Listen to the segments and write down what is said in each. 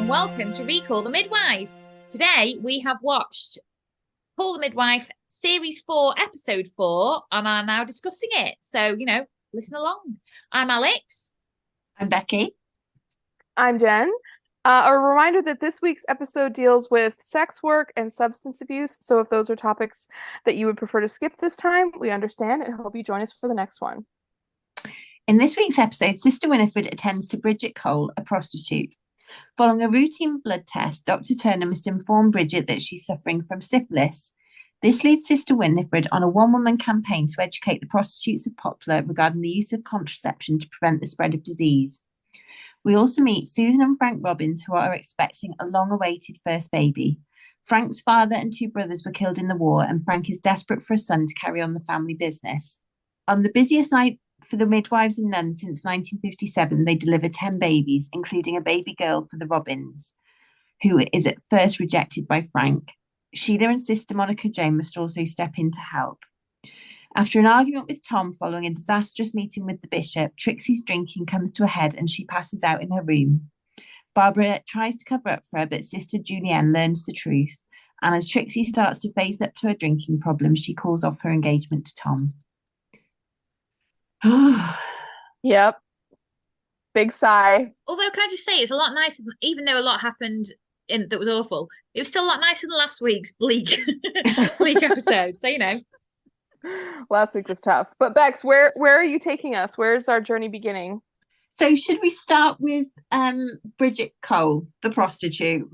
welcome to Recall the Midwife. Today we have watched Call the Midwife Series 4, Episode 4, and are now discussing it. So, listen along. I'm Alex. I'm Becky. I'm Jen. A reminder that this week's episode deals with sex work and substance abuse. So if those are topics that you would prefer to skip this time, we understand and hope you join us for the next one. In this week's episode, Sister Winifred attends to Bridget Cole, a prostitute. Following a routine blood test, Dr. Turner must inform Bridget that she's suffering from syphilis. This leads Sister Winifred on a one-woman campaign to educate the prostitutes of Poplar regarding the use of contraception to prevent the spread of disease. We also meet Susan and Frank Robbins, who are expecting a long-awaited first baby. Frank's father and two brothers were killed in the war, and Frank is desperate for a son to carry on the family business. On the busiest night for the midwives and nuns since 1957, they deliver 10 babies, including a baby girl for the Robbins, who is at first rejected by Frank. Sheila and Sister Monica Joan must also step in to help. After an argument with Tom following a disastrous meeting with the bishop, Trixie's drinking comes to a head and she passes out in her room. Barbara tries to cover up for her, but Sister Julienne learns the truth. And as Trixie starts to face up to her drinking problem, she calls off her engagement to Tom. Yep. Big sigh. Although, can I just say, it's a lot nicer, even though a lot happened that was awful, it was still a lot nicer than last week's bleak episode. So, Last week was tough. But Bex, where are you taking us? Where's our journey beginning? So should we start with Bridget Cole, the prostitute?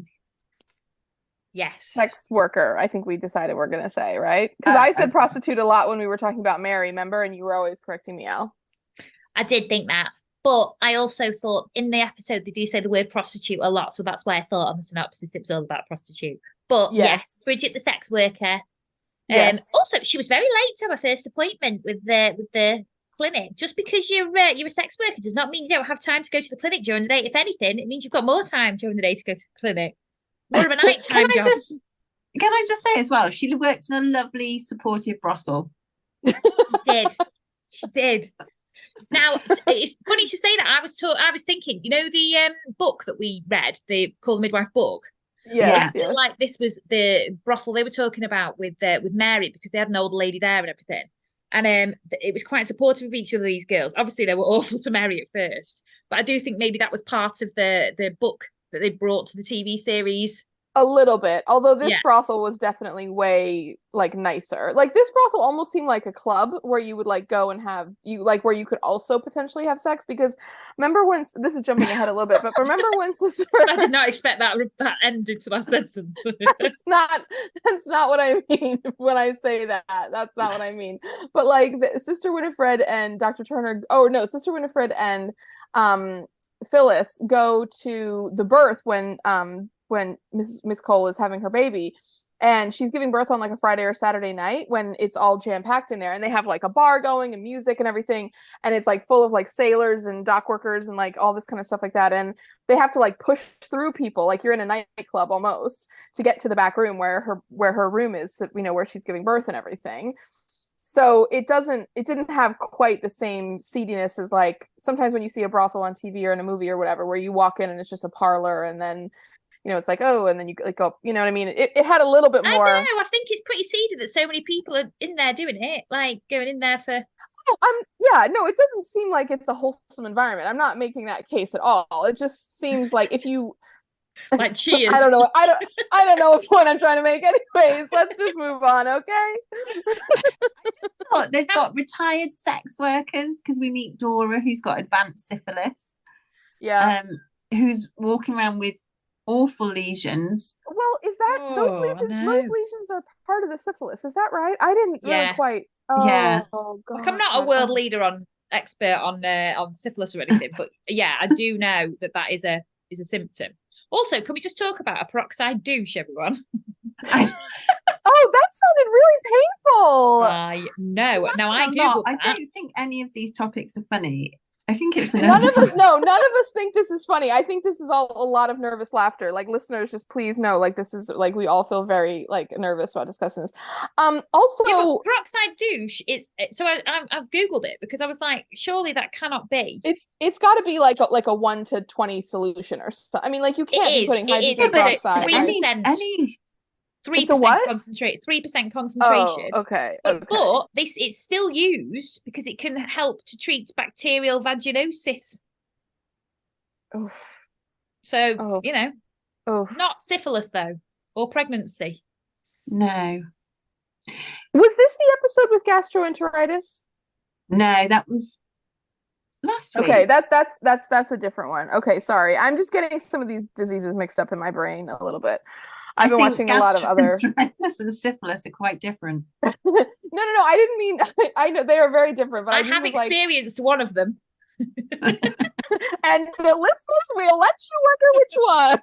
Yes. Sex worker, I think we decided we're going to say, right? Because I said prostitute a lot when we were talking about Mary, remember? And you were always correcting me, Al. I did think that. But I also thought in the episode they do say the word prostitute a lot. So that's why I thought on the synopsis it was all about prostitute. But yes Bridget the sex worker. Yes. Also, she was very late to her first appointment with the clinic. Just because you're a sex worker does not mean you don't have time to go to the clinic during the day. If anything, it means you've got more time during the day to go to the clinic. More of a nighttime job. Can I just say as well, she worked in a lovely, supportive brothel. She did. Now, it's funny you should say that. I was thinking, the book that we read, the Call the Midwife book. Yes. Like this was the brothel they were talking about with Mary, because they had an old lady there and everything. And it was quite supportive of each of these girls. Obviously, they were awful to Mary at first, but I do think maybe that was part of the book that they brought to the TV series. A little bit, although this brothel was definitely way nicer. This brothel almost seemed like a club where you would go and have where you could also potentially have sex. Because remember when, this is jumping ahead a little bit, but remember when Sister I did not expect that ended to that sentence. that's not what I mean when I say that. That's not what I mean. But Sister Winifred and Dr. Turner, Sister Winifred and Phyllis go to the birth when Miss Cole is having her baby, and she's giving birth on a Friday or Saturday night when it's all jam-packed in there, and they have a bar going and music and everything, and it's full of sailors and dock workers and all this kind of stuff like that, and they have to push through people you're in a nightclub almost to get to the back room where her room is, where she's giving birth and everything. So it didn't have quite the same seediness as sometimes when you see a brothel on TV or in a movie or whatever, where you walk in and it's just a parlor, and then it's and then you go, you know what I mean? It had a little bit more. I don't know. I think it's pretty seedy that so many people are in there doing it, going in there for. No, it doesn't seem like it's a wholesome environment. I'm not making that case at all. It just seems like if you Cheers. I don't know. I don't know what point I'm trying to make. Anyways, let's just move on, okay? I just thought they've got retired sex workers, because we meet Dora, who's got advanced syphilis. Yeah. Who's walking around with awful lesions. Well, is that those lesions are part of the syphilis? Is that right? I didn't really quite. Oh, God. I'm not a world leader expert on syphilis or anything, but I do know that is a symptom. Also, can we just talk about a peroxide douche, everyone? Oh, that sounded really painful. I know. Now I Googled that. I don't think any of these topics are funny. I think it's a none of nervous us none of us think this is funny. I think this is all a lot of nervous laughter. Like, listeners, just please know, like, this is like, we all feel very like nervous about discussing this. Also, yeah, peroxide douche. So I've googled it because I was like, surely that cannot be. It's got to be like a 1 to 20 solution or something. I mean, like, you can't be putting hydrogen peroxide. 3%. 3% concentrate, 3% concentration. Oh, okay. But it's still used because it can help to treat bacterial vaginosis. Oof. So, not syphilis though, or pregnancy. No. Was this the episode with gastroenteritis? No, that was last week. Okay, that's a different one. Okay, sorry. I'm just getting some of these diseases mixed up in my brain a little bit. I've been watching a lot of other. Gastroenteritis and syphilis are quite different. No. I didn't mean. I know they are very different, but I have experienced one of them. And the listeners will let you wonder which one.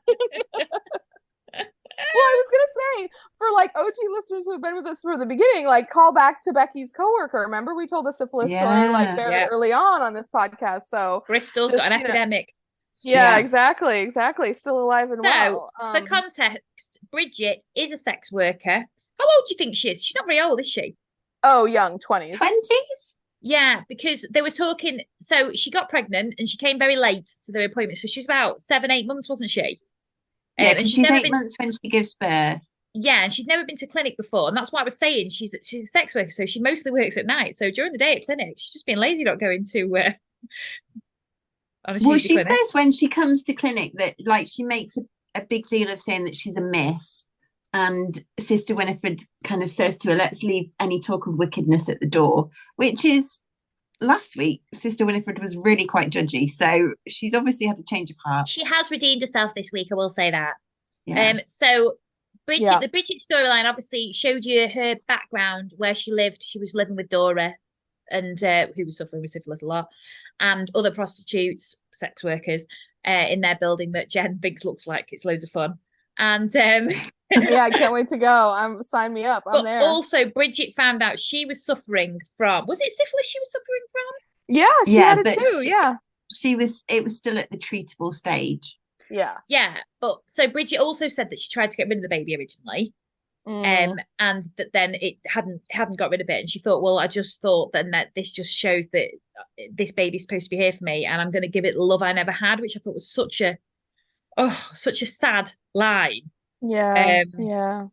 Well, I was gonna say, for like OG listeners who have been with us from the beginning, like, call back to Becky's coworker. Remember, we told the syphilis story like very early on this podcast. So Bristol's got an epidemic. Yeah, exactly. Still alive and well. For context, Bridget is a sex worker. How old do you think she is? She's not very old, is she? Oh, young, 20s. 20s? Yeah, because they were talking. So she got pregnant and she came very late to their appointment. So she was about 7-8 months, wasn't she? Yeah, and she's 8 months when she gives birth. Yeah, and she'd never been to clinic before, and that's what I was saying. She's a sex worker, so she mostly works at night. So during the day at clinic, she's just being lazy, not going to. Well, she says when she comes to clinic that, like, she makes a big deal of saying that she's a miss, and Sister Winifred kind of says to her, let's leave any talk of wickedness at the door, which is, last week Sister Winifred was really quite judgy, so she's obviously had a change of heart. She has redeemed herself this week, I will say that. So Bridget, the Bridget storyline obviously showed you her background, where she lived. She was living with Dora, and who was suffering with syphilis a lot, and other prostitutes, sex workers in their building that Jenn thinks looks like it's loads of fun. And yeah, I can't wait to go. Sign me up. I'm there. Also, Bridget found out she was suffering from, was it syphilis she was suffering from? Yeah, she had it too. It was still at the treatable stage. Yeah, but so Bridget also said that she tried to get rid of the baby originally. And that then it hadn't got rid of it, and she thought, well, I just thought then that this just shows that this baby's supposed to be here for me, and I'm going to give it the love I never had, which I thought was such a sad line. Well,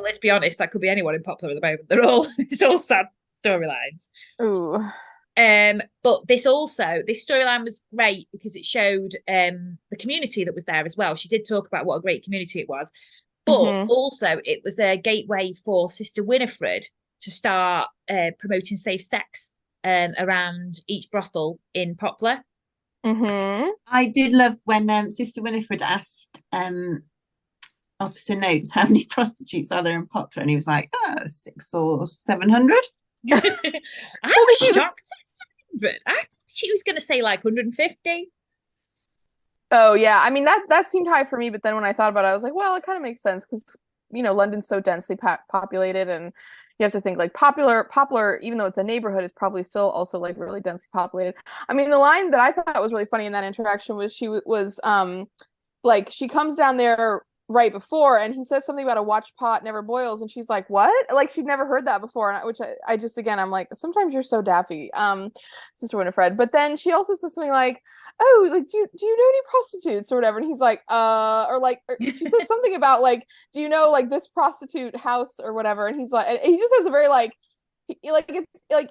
let's be honest, that could be anyone in Poplar at the moment. It's all sad storylines. Ooh. But this storyline was great because it showed the community that was there as well. She did talk about what a great community it was. But also, it was a gateway for Sister Winifred to start promoting safe sex around each brothel in Poplar. I did love when Sister Winifred asked Officer Notes how many prostitutes are there in Poplar, and he was like, 600 or 700. I was shocked at 700. I thought she was going to say like 150. Oh yeah, I mean that seemed high for me, but then when I thought about it, I was like, well, it kind of makes sense because London's so densely populated, and you have to think like Poplar, even though it's a neighborhood, is probably still also like really densely populated. I mean, the line that I thought was really funny in that interaction was she was like, she comes down there right before, and he says something about a watch pot never boils, and she's like, what? Like, she'd never heard that before, and which I just, again, I'm like, sometimes you're so daffy, Sister Winifred. But then she also says something like, oh, like, do you know any prostitutes or whatever? And he's like, or she says something about like, do you know like this prostitute house or whatever? And he's like, and he just has a very like it's like,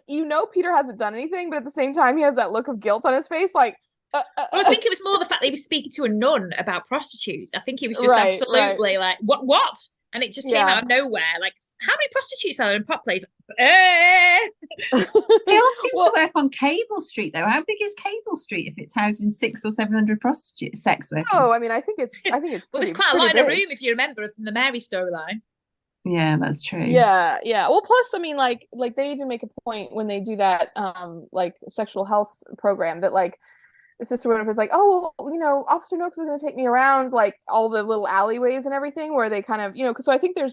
Peter hasn't done anything, but at the same time he has that look of guilt on his face, like. Well, I think it was more the fact that he was speaking to a nun about prostitutes. I think he was just absolutely like, what? And it just came out of nowhere. Like, how many prostitutes are there in Poplar? They all seem to work on Cable Street, though. How big is Cable Street if it's housing 600 or 700 prostitutes, sex workers? Oh, I mean, I think it's. Well, there's quite a lot in a room, if you remember from the Mary storyline. Yeah, that's true. Yeah. Well, plus, I mean, like they even make a point when they do that, like sexual health program that like. Sister Winifred's like, oh, well, Officer Noakes is going to take me around like all the little alleyways and everything where they kind of, because so I think there's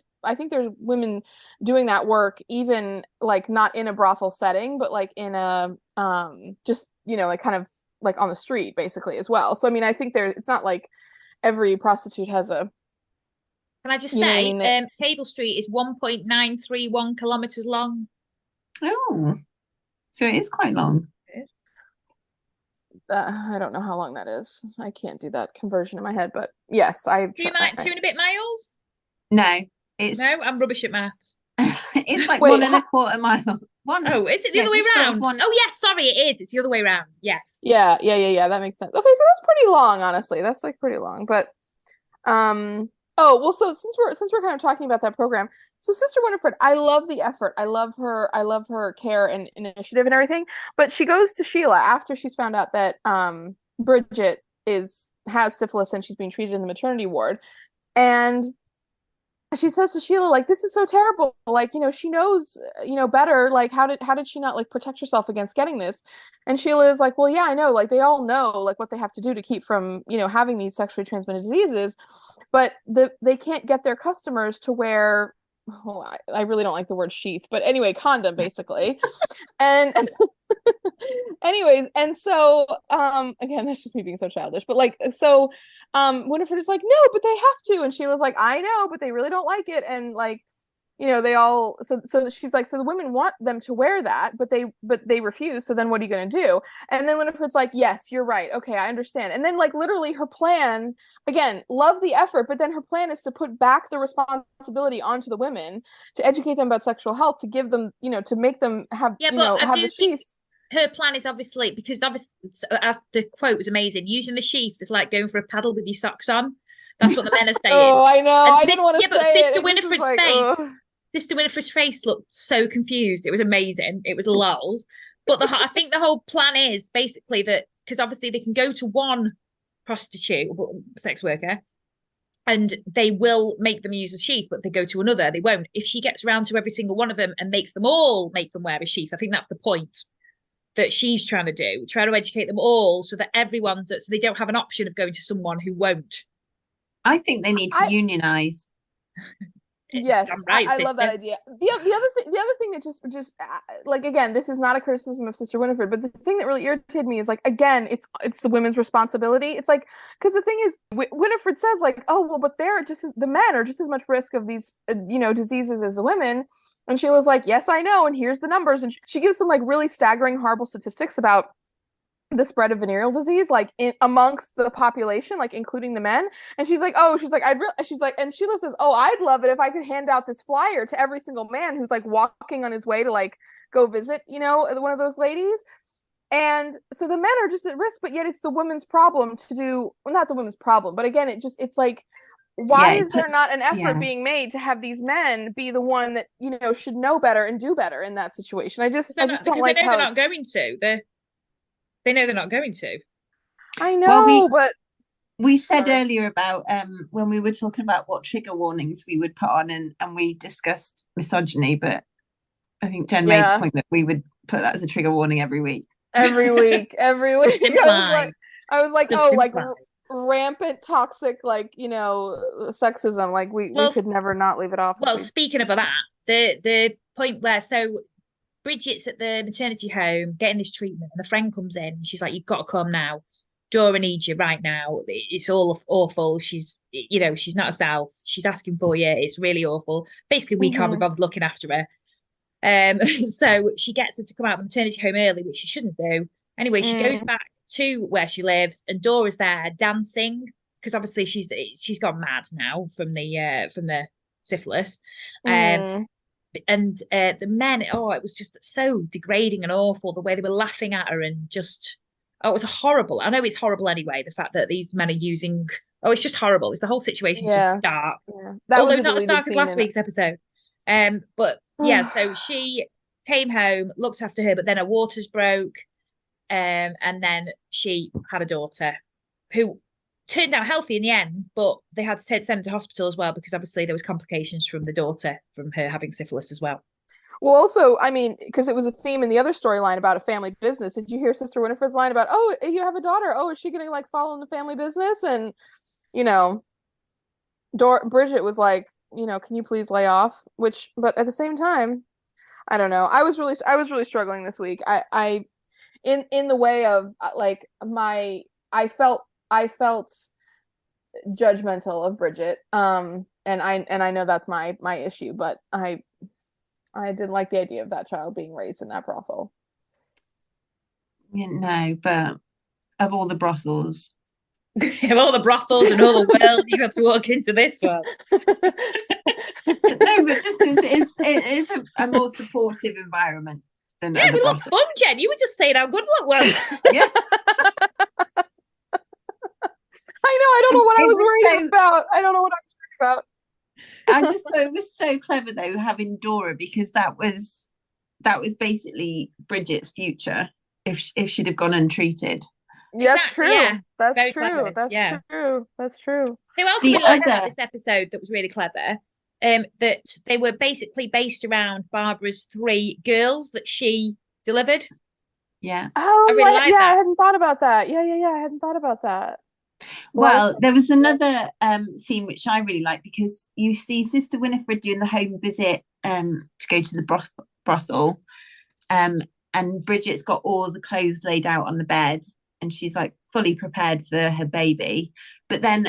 women doing that work, even like not in a brothel setting, but like in a just, like kind of like on the street basically as well. So I mean, I think it's not like every prostitute has a. Can I just say, Cable Street is 1.931 kilometers long. Oh, so it is quite long. I don't know how long that is. I can't do that conversion in my head, but yes, two and a bit miles. No, I'm rubbish at maths. It's like 1.25 miles. Oh, is it the other way around? Oh, yes, sorry, it is. It's the other way around. Yes. Yeah. That makes sense. Okay, so that's pretty long, honestly. That's like pretty long. But oh, well, so since we're kind of talking about that program, so Sister Winifred, I love the effort. I love her care and initiative and everything. But she goes to Sheila after she's found out that Bridget has syphilis and she's being treated in the maternity ward. And she says to Sheila, like, this is so terrible. Like, she knows, better. Like, how did she not like protect herself against getting this? And Sheila is like, well, yeah, I know. Like, they all know like what they have to do to keep from, having these sexually transmitted diseases, but they can't get their customers to wear. Oh, I really don't like the word sheath, but anyway, condom basically. and anyways, and so again, that's just me being so childish, but like, so Winifred is like, no, but they have to, and she was like, I know, but they really don't like it, and like, they all, so she's like, so the women want them to wear that, but they refuse, so then what are you going to do? And then Winifred's like, yes, you're right, okay, I understand. And then like literally her plan, again, love the effort, but then her plan is to put back the responsibility onto the women, to educate them about sexual health, to give them, to make them have, have the sheaths. Her plan is obviously, because obviously the quote was amazing, using the sheath is like going for a paddle with your socks on. That's what the men are saying. Oh, I know. I didn't want to say but Sister Winifred's like, face, Sister Winifred's face looked so confused. It was amazing. It was lols. But I think the whole plan is basically that, because obviously they can go to one prostitute, sex worker, and they will make them use a sheath, but they go to another, they won't. If she gets around to every single one of them and makes them all make them wear a sheath, I think that's the point that she's trying to do, try to educate them all so that so they don't have an option of going to someone who won't. I think they need to unionize. Yes, right, I love that idea. The other thing that just like, again, this is not a criticism of Sister Winifred, but the thing that really irritated me is like, again, it's the women's responsibility. It's like, because the thing is, Winifred says like, oh well, but the men are just as much risk of these diseases as the women, and Sheila's like, yes, I know, and here's the numbers, and she gives some like really staggering, horrible statistics about the spread of venereal disease, like amongst the population, like including the men. And she's like, and Sheila says, oh, I'd love it if I could hand out this flyer to every single man who's like walking on his way to like go visit, one of those ladies. And so the men are just at risk, but yet it's the women's problem to do, well, not the women's problem, but again, it's like, why is there not an effort being made to have these men be the one that, should know better and do better in that situation? I just don't like how they're not going to. They know they're not going to. I know, but we said earlier about when we were talking about what trigger warnings we would put on, and we discussed misogyny, but I think Jen made the point that we would put that as a trigger warning every week. Every week. I was like, rampant toxic, like, sexism. Like we could never not leave it off. Well, speaking of that, the point where Bridget's at the maternity home getting this treatment, and a friend comes in and she's like, you've got to come now. Dora needs you right now. It's all awful. She's not herself. She's asking for you. It's really awful. Basically, we can't be bothered looking after her. So she gets her to come out of the maternity home early, which she shouldn't do. Anyway, she goes back to where she lives, and Dora's there dancing, because obviously she's gone mad now from the syphilis. And the men, it was just so degrading and awful, the way they were laughing at her, and just, it was horrible. I know it's horrible anyway, the fact that these men are using, it's just horrible. It's the whole situation just dark. Yeah. Although not as dark as last week's episode. But so she came home, looked after her, but then her waters broke, and then she had a daughter who turned out healthy in the end, but they had to send her to hospital as well, because obviously there was complications from the daughter from her having syphilis as well. Well, also, I mean, because it was a theme in the other storyline about a family business. Did you hear Sister Winifred's line about, oh, you have a daughter? Oh, is she going to like follow in the family business? And, Bridget was like, can you please lay off? But at the same time, I don't know. I was really struggling this week. in the way of like I felt judgmental of Bridget. And I know that's my issue, but I didn't like the idea of that child being raised in that brothel. No, but of all the brothels. Of all the brothels and all the world, you have to walk into this one. No, but just it is a more supportive environment than yeah, we brothels. look fun, Jen. You were just saying how good luck was. Yeah. I know. I don't know what I was worried about. I don't know what I was worried about. I just thought it was so clever though, having Dora, because that was basically Bridget's future if she'd have gone untreated. Yeah, that's true. Yeah, that's true. That's true. Who else we learned about this episode that was really clever? That they were basically based around Barbara's 3 girls that she delivered. Yeah. Oh, I really like that. I hadn't thought about that. Yeah. I hadn't thought about that. Well, there was another scene which I really like, because you see Sister Winifred doing the home visit to go to the brothel, and Bridget's got all the clothes laid out on the bed, and she's like fully prepared for her baby. But then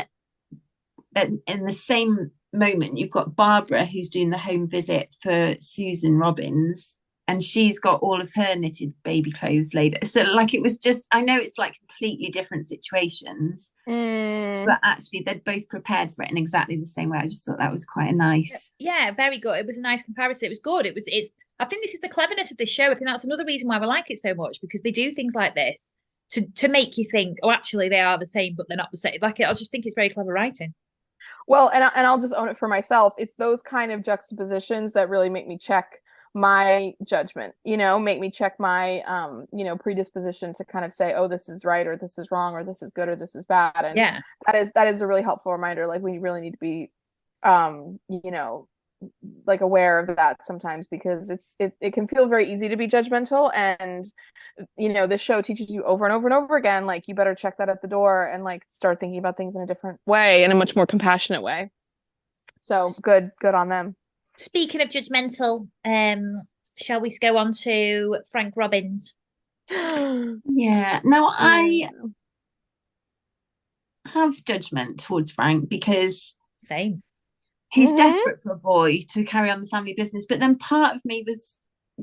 in the same moment, you've got Barbara who's doing the home visit for Susan Robbins, and she's got all of her knitted baby clothes laid. So like, it was just, I know it's like completely different situations, but actually they're both prepared for it in exactly the same way. I just thought that was quite a nice. Yeah, very good. It was a nice comparison. It was good. I think this is the cleverness of this show. I think that's another reason why we like it so much, because they do things like this to make you think, oh, actually they are the same, but they're not the same. Like, I just think it's very clever writing. Well, and I'll just own it for myself. It's those kind of juxtapositions that really make me check my judgment, make me check my predisposition to kind of say, oh, this is right, or this is wrong, or this is good, or this is bad. And yeah, that is a really helpful reminder. Like, we really need to be like aware of that sometimes, because it can feel very easy to be judgmental, and this show teaches you over and over and over again, like, you better check that at the door and like start thinking about things in a different way, in a much more compassionate way. So good on them. Speaking of judgmental, shall we go on to Frank Robbins? Yeah. Now, I have judgment towards Frank, because Same. He's desperate for a boy to carry on the family business, but then part of me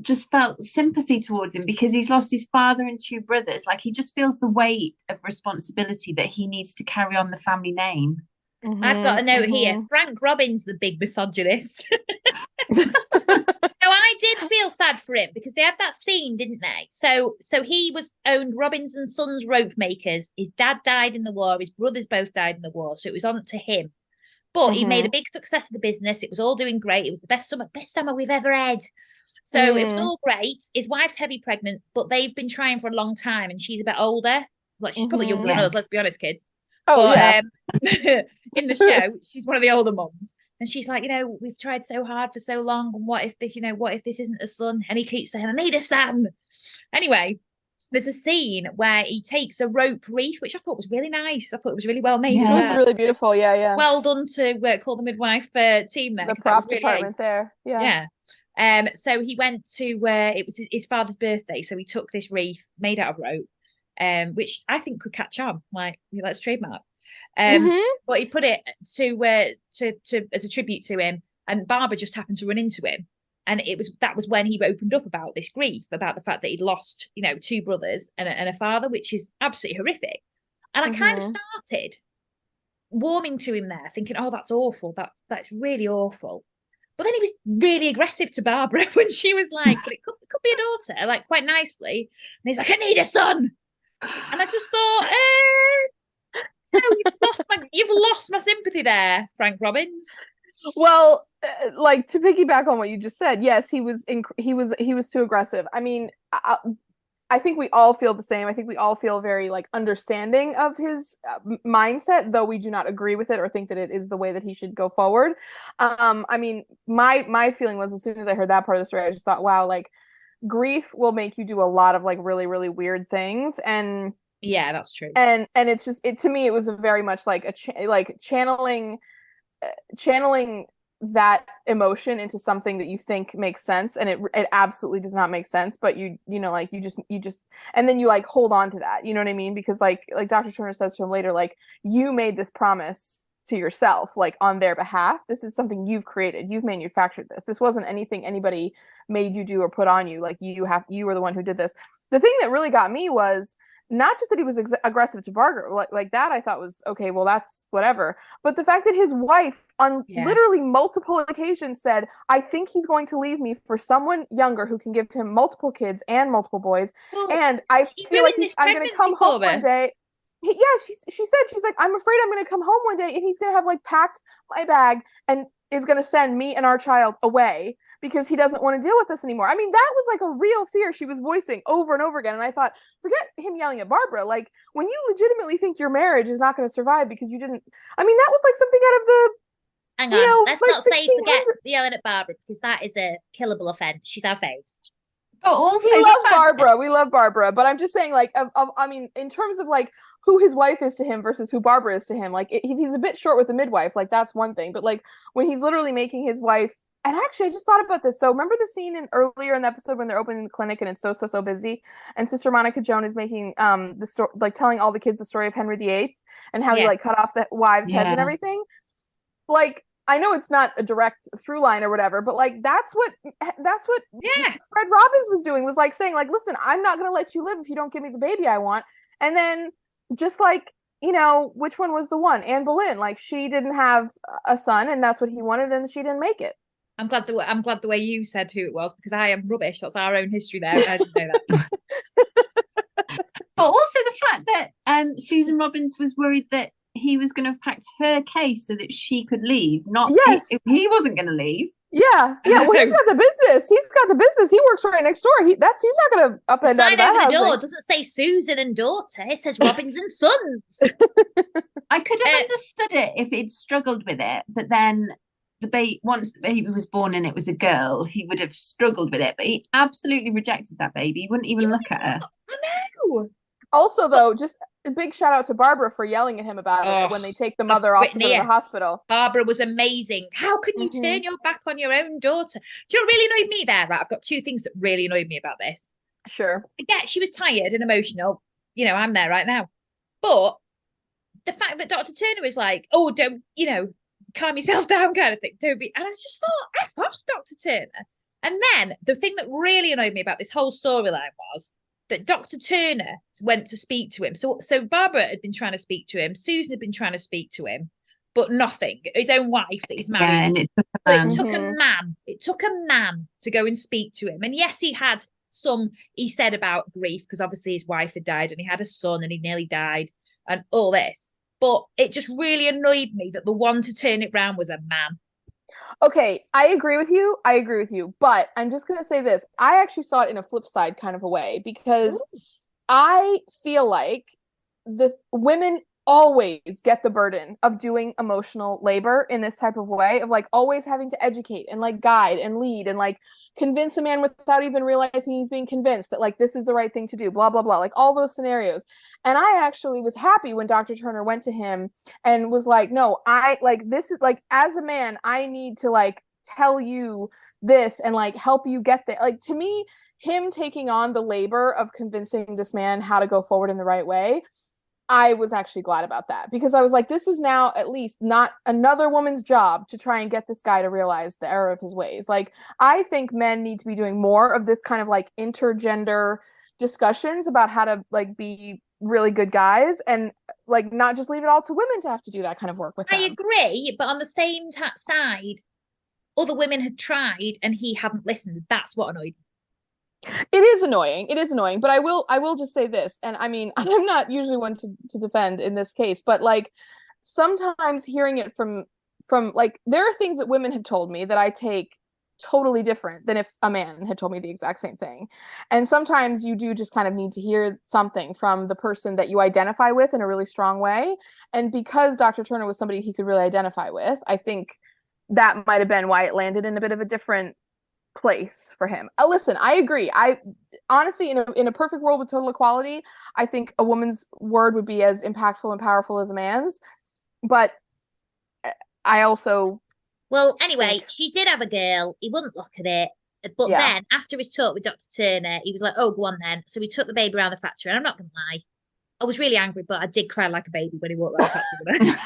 just felt sympathy towards him, because he's lost his father and 2 brothers. Like, he just feels the weight of responsibility that he needs to carry on the family name. I've got a note here. Frank Robbins, the big misogynist. No, I did feel sad for him, because they had that scene, didn't they? So he owned Robbins and Sons rope makers. His dad died in the war. His brothers both died in the war. So it was on to him. But he made a big success of the business. It was all doing great. It was the best summer we've ever had. So it was all great. His wife's heavy pregnant, but they've been trying for a long time, and she's a bit older. Like, she's probably younger than us, let's be honest, kids. Oh, but, yeah. In the show, she's one of the older mums, and she's like, we've tried so hard for so long, and what if this isn't a son? And he keeps saying, I need a son. Anyway, there's a scene where he takes a rope reef, which I thought was really nice. I thought it was really well made. Yeah. It was really beautiful. Yeah. Well done to Call The Midwife team there. The prop department there. Yeah. So he went to it was his father's birthday, so he took this reef made out of rope, which I think could catch on. Like, let's trademark. But he put it to as a tribute to him, and Barbara just happened to run into him. And that was when he opened up about this grief, about the fact that he'd lost, 2 brothers and a father, which is absolutely horrific. And I kind of started warming to him there, thinking, oh, that's awful. That's really awful. But then he was really aggressive to Barbara when she was like, it could be a daughter, like, quite nicely. And he's like, I need a son. And I just thought, no, you've lost my sympathy there, Frank Robbins. Well, like, to piggyback on what you just said, yes, he was too aggressive. I mean, I think we all feel the same. I think we all feel very, like, understanding of his mindset, though we do not agree with it or think that it is the way that he should go forward. I mean, my feeling was, as soon as I heard that part of the story, I just thought, wow, like, grief will make you do a lot of, like, really, really weird things. And yeah, that's true. And it's just, to me, it was a very much like channeling that emotion into something that you think makes sense, and it absolutely does not make sense, but you know, like you just and then you like hold on to that, you know what I mean? Because like Dr. Turner says to him later, like, you made this promise to yourself, like on their behalf. This is something you've created, you've manufactured this wasn't anything anybody made you do or put on you. Like you were the one who did this. The thing that really got me was not just that he was aggressive to Barbara, like that I thought was okay, well, that's whatever. But the fact that his wife on literally multiple occasions said, I think he's going to leave me for someone younger who can give him multiple kids and multiple boys. Well, and I feel like I'm going to come home one day. She said, she's like, I'm afraid I'm going to come home one day and he's going to have like packed my bag and is going to send me and our child away because he doesn't want to deal with this anymore. I mean, that was like a real fear she was voicing over and over again. And I thought, forget him yelling at Barbara. Like, when you legitimately think your marriage is not going to survive because you didn't, I mean, that was like something out of the, hang on, let's not say forget yelling at Barbara, because that is a killable offense. She's our faves. But also we love Barbara. We love Barbara. But I'm just saying, like, I mean, in terms of like who his wife is to him versus who Barbara is to him, like he's a bit short with the midwife. Like that's one thing. But like when he's literally making his wife, and actually I just thought about this. So remember the scene earlier in the episode when they're opening the clinic and it's so busy, and Sister Monica Joan is making the story, like telling all the kids the story of Henry VIII and how he like cut off the wives' heads and everything. Like, I know it's not a direct through line or whatever, but like that's what Fred Robbins was doing, was like saying like, listen, I'm not going to let you live if you don't give me the baby I want. And then just like, you know, which one was the one? Anne Boleyn, like she didn't have a son and that's what he wanted and she didn't make it. I'm glad the way you said who it was, because I am rubbish. That's our own history there. I didn't know that. But also the fact that Susan Robbins was worried that he was going to have packed her case so that she could leave, not if he wasn't going to leave. Yeah. Well, he's got the business. He works right next door. He's not going to up and down that over the door doesn't say Susan and daughter. It says Robbins and Sons. I could have understood it if he'd struggled with it, but then once the baby was born and it was a girl, he would have struggled with it. But he absolutely rejected that baby. He wouldn't even look at her. I know. Also, though, just a big shout out to Barbara for yelling at him about it when they take the mother off to go to the hospital. Barbara was amazing. How can you turn your back on your own daughter? Do you know what really annoyed me there? Right, I've got two things that really annoyed me about this. Sure. Yeah, she was tired and emotional. You know, I'm there right now. But the fact that Dr. Turner was like, oh, don't, you know, calm yourself down kind of thing. Don't be. And I just thought, F off, Dr. Turner. And then the thing that really annoyed me about this whole storyline was that Dr. Turner went to speak to him. So Barbara had been trying to speak to him. Susan had been trying to speak to him, but nothing. His own wife that he's married. Yeah, and it took a man. It took a man to go and speak to him. And yes, he said about grief, because obviously his wife had died and he had a son and he nearly died and all this. But it just really annoyed me that the one to turn it round was a man. Okay, I agree with you, but I'm just going to say this. I actually saw it in a flip side kind of a way, because I feel like the women always get the burden of doing emotional labor in this type of way, of like always having to educate and like guide and lead and like convince a man without even realizing he's being convinced that like this is the right thing to do, blah blah blah, like all those scenarios. And I actually was happy when Dr. Turner went to him and was like, no, I like, this is like, as a man, I need to like tell you this and like help you get there. Like, to me, him taking on the labor of convincing this man how to go forward in the right way, I was actually glad about that, because I was like, this is now at least not another woman's job to try and get this guy to realize the error of his ways. Like, I think men need to be doing more of this kind of like intergender discussions about how to like be really good guys, and like not just leave it all to women to have to do that kind of work with them. I agree, but on the same side, other women had tried and he hadn't listened. That's what annoyed me. It is annoying, but I will just say this, and I mean, I'm not usually one to defend in this case, but like sometimes hearing it from like, there are things that women have told me that I take totally different than if a man had told me the exact same thing. And sometimes you do just kind of need to hear something from the person that you identify with in a really strong way. And because Dr. Turner was somebody he could really identify with, I think that might have been why it landed in a bit of a different place for him. Listen, I agree. I honestly, in a perfect world with total equality, I think a woman's word would be as impactful and powerful as a man's. But I also Well, anyway, she did have a girl. He wouldn't look at it. But then, after his talk with Dr. Turner, he was like, oh, go on then. So he took the baby around the factory. And I'm not going to lie, I was really angry, but I did cry like a baby when he walked around the factory with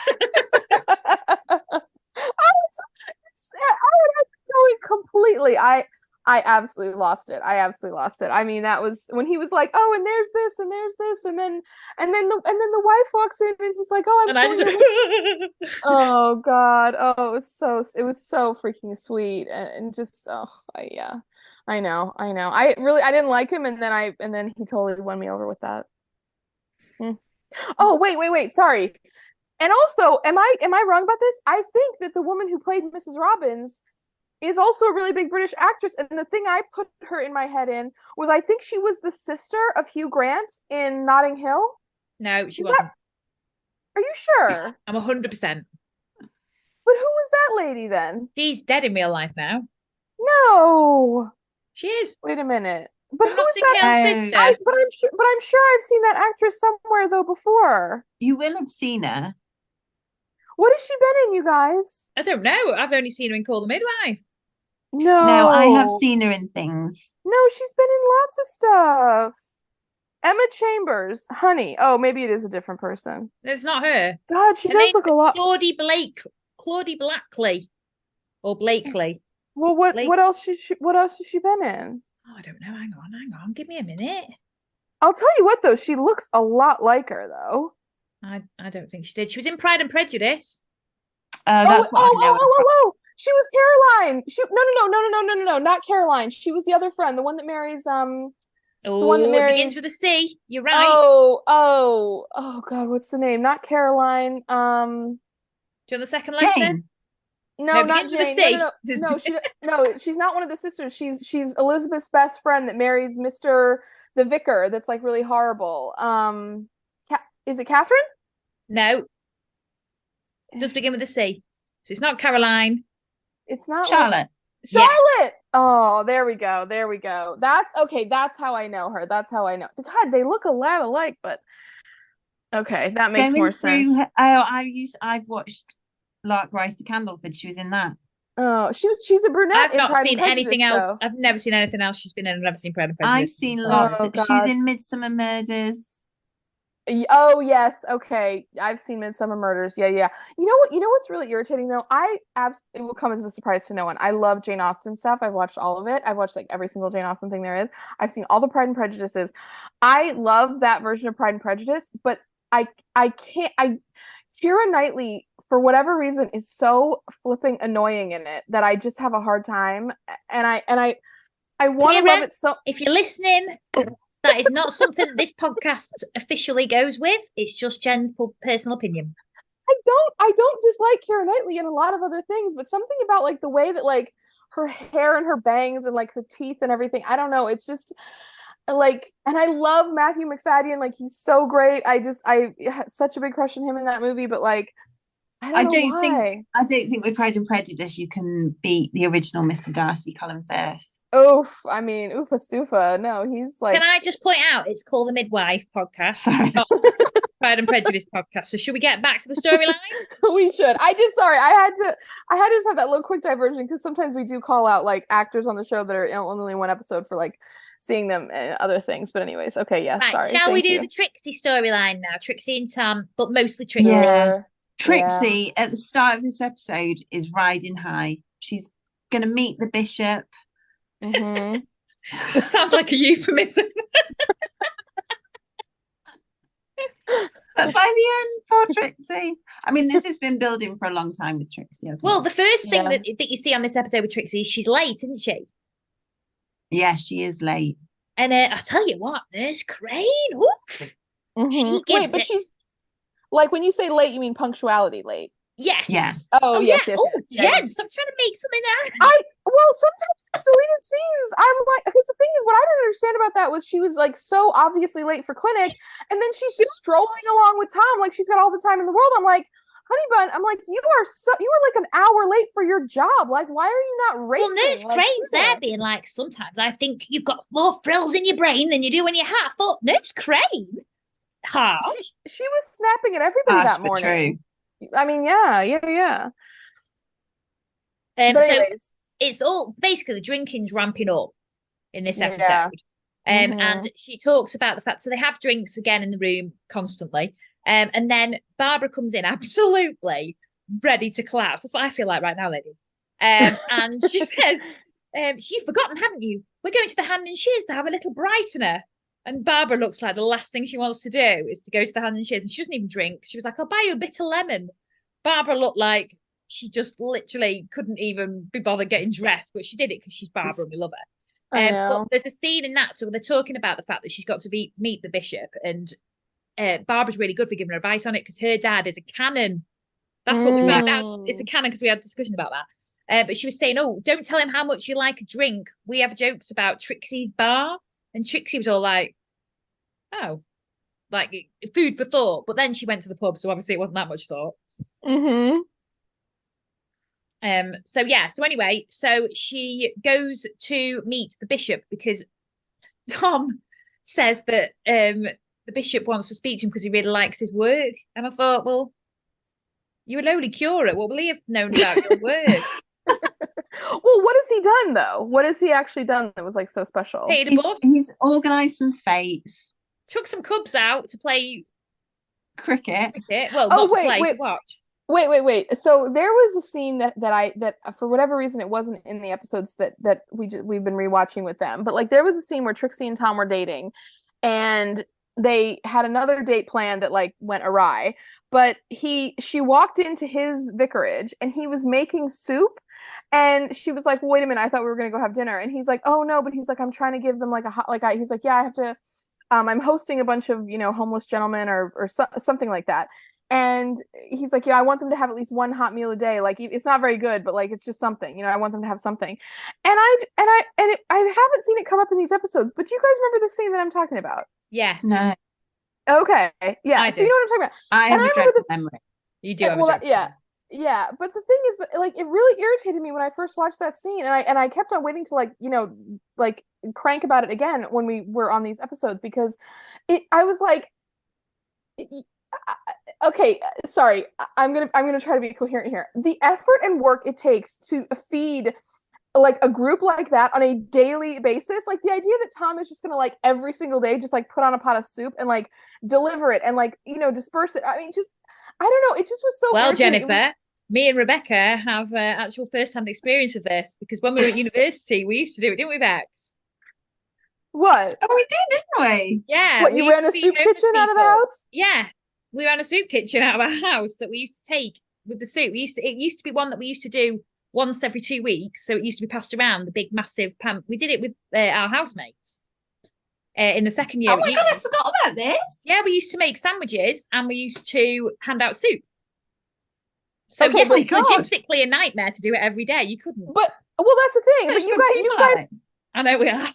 her. I would completely. I absolutely lost it. I mean, that was when he was like, "Oh, and there's this, and there's this," and then the wife walks in, and he's like, "Oh, I'm sorry." Oh God! Oh, it was so freaking sweet, and just yeah, I know. I didn't like him, and then he totally won me over with that. Oh, wait, sorry. And also, am I wrong about this? I think that the woman who played Mrs. Robbins is also a really big British actress. And the thing I put her in my head in was I think she was the sister of Hugh Grant in Notting Hill. No, she wasn't. Are you sure? I'm 100%. But who was that lady then? She's dead in real life now. No. She is. Wait a minute. But who's that? Sister. But I'm sure I've seen that actress somewhere though before. You will have seen her. What has she been in, you guys? I don't know. I've only seen her in Call the Midwife. No, I have seen her in things. No, she's been in lots of stuff. Emma Chambers, honey. Oh, maybe it is a different person. It's not her. God, she does look a lot. Claudie Blackley, or Blakely. Well, what else has she been in? Oh, I don't know. Hang on. Give me a minute. I'll tell you what, though. She looks a lot like her, though. I don't think she did. She was in Pride and Prejudice. That's what I know. She was Caroline. No, not Caroline. She was the other friend, the one that marries the one that marries... it begins with a C. You're right. Oh God, what's the name? Not Caroline. Do you want the second letter? Jane. No, not Jane. No, she's not one of the sisters. She's Elizabeth's best friend that marries Mr. the Vicar. That's like really horrible. Is it Catherine? No. It does begin with a C. So it's not Caroline. It's not Charlotte. Charlotte. Yes. Oh, there we go. That's okay. That's how I know her. That's how I know. God, they look a lot alike, but okay, that makes more sense. I've watched Lark Rise to Candleford. She was in that. Oh, she's a brunette. I've not seen anything else. I've never seen anything else she's been in. I've never seen Pride and Prejudice. I've seen lots. She was in Midsummer Murders. Oh yes, okay. I've seen Midsummer Murders. Yeah. You know what's really irritating though? It will come as a surprise to no one. I love Jane Austen stuff. I've watched all of it. I've watched like every single Jane Austen thing there is. I've seen all the Pride and Prejudices. I love that version of Pride and Prejudice, but I can't. Keira Knightley, for whatever reason, is so flipping annoying in it that I just have a hard time. And I want to love it so. If you're listening. That is not something that this podcast officially goes with. It's just Jen's personal opinion. I don't dislike Keira Knightley and a lot of other things, but something about like the way that like her hair and her bangs and like her teeth and everything. I don't know. It's just like, and I love Matthew McFadden. Like he's so great. I had such a big crush on him in that movie, but like I don't think with Pride and Prejudice you can beat the original Mr. Darcy, Colin Firth. Oof, I mean, oofa stoofa. No, he's like. Can I just point out it's called the Midwife podcast, sorry. not Pride and Prejudice podcast. So should we get back to the storyline? We should. I had to just have that little quick diversion because sometimes we do call out like actors on the show that are in only one episode for like seeing them in other things. But anyways, okay, yeah. Right, sorry. Shall we do the Trixie storyline now? Trixie and Tom, but mostly Trixie. Yeah. Trixie at the start of this episode is riding high. She's gonna meet the bishop. Mm-hmm. That sounds like a euphemism. But by the end, poor Trixie. I mean, this has been building for a long time with Trixie. Well, the first thing that you see on this episode with Trixie is she's late, isn't she? Yeah, she is late. And I tell you what, Nurse Crane. Mm-hmm. Wait, but she's like when you say late, you mean punctuality late. Yes. Yeah. Oh, yes. Oh, Jen, stop trying to make something out. Well, sometimes deleted scenes. I'm like, because the thing is, what I didn't understand about that was she was like so obviously late for clinic, and then she's strolling along with Tom like she's got all the time in the world. I'm like, honey bun, I'm like, you were like an hour late for your job. Like, why are you not racing? Well, Nurse Crane's there being like, sometimes I think you've got more frills in your brain than you do in your heart. I thought, Nurse Crane? Harsh. She was snapping at everybody that morning. True. I mean, yeah. So it's all basically the drinking's ramping up in this episode. And she talks about the fact, so they have drinks again in the room constantly. And then Barbara comes in absolutely ready to collapse. That's what I feel like right now, ladies. And she says, you've forgotten, haven't you? We're going to the Hand and Shears to have a little brightener. And Barbara looks like the last thing she wants to do is to go to the Hand and Shears. And she doesn't even drink. She was like, I'll buy you a bitter lemon. Barbara looked like she just literally couldn't even be bothered getting dressed. But she did it because she's Barbara and we love her. But there's a scene in that. So they're talking about the fact that she's got to meet the bishop. And Barbara's really good for giving her advice on it because her dad is a canon. That's what we found out. It's a canon because we had a discussion about that. But she was saying, don't tell him how much you like a drink. We have jokes about Trixie's bar. And Trixie was all like, oh, like food for thought. But then she went to the pub, so obviously it wasn't that much thought. So anyway, so she goes to meet the bishop because Tom says that the bishop wants to speak to him because he really likes his work. And I thought, well, you're a lowly curate. What will he have known about your work? Well, what has he done though? What has he actually done that was like so special? He's organised some fetes. Took some cubs out to play cricket. Well, not to play, to watch. Wait. So there was a scene that for whatever reason it wasn't in the episodes that we've been rewatching with them. But like there was a scene where Trixie and Tom were dating, and they had another date planned that like went awry. But she walked into his vicarage and he was making soup. And she was like, wait a minute, I thought we were going to go have dinner. And he's like, oh no, but he's like, I'm trying to give them like he's like, yeah, I have to, I'm hosting a bunch of, homeless gentlemen or something like that. And he's like, yeah, I want them to have at least one hot meal a day. Like it's not very good, but like, it's just something, I want them to have something. And I haven't seen it come up in these episodes, but do you guys remember the scene that I'm talking about? Yes. No. Okay. Yeah. So you know what I'm talking about? I have a dreadful memory. You do have a dreadful memory. Yeah, but the thing is that like it really irritated me when I first watched that scene, and I kept on waiting to like crank about it again when we were on these episodes because I was like, okay, sorry, I'm gonna try to be coherent here. The effort and work it takes to feed like a group like that on a daily basis, like the idea that Tom is just gonna like every single day just like put on a pot of soup and like deliver it and like disperse it. I mean, just I don't know. It just was so. Well, Jennifer, me and Rebecca have actual first-hand experience of this because when we were at university, we used to do it, didn't we, Bex? What? Oh, we did, didn't we? Yeah. What, you ran a soup kitchen out of the house? Yeah, we ran a soup kitchen out of our house that we used to take with the soup. It used to be one that we used to do once every 2 weeks, so it used to be passed around the big, massive pan. We did it with our housemates. In the second year. Oh my God, I forgot about this. Yeah, we used to make sandwiches and we used to hand out soup. So okay, yes, it's logistically a nightmare to do it every day. You couldn't. But that's the thing. But you guys. I know we are.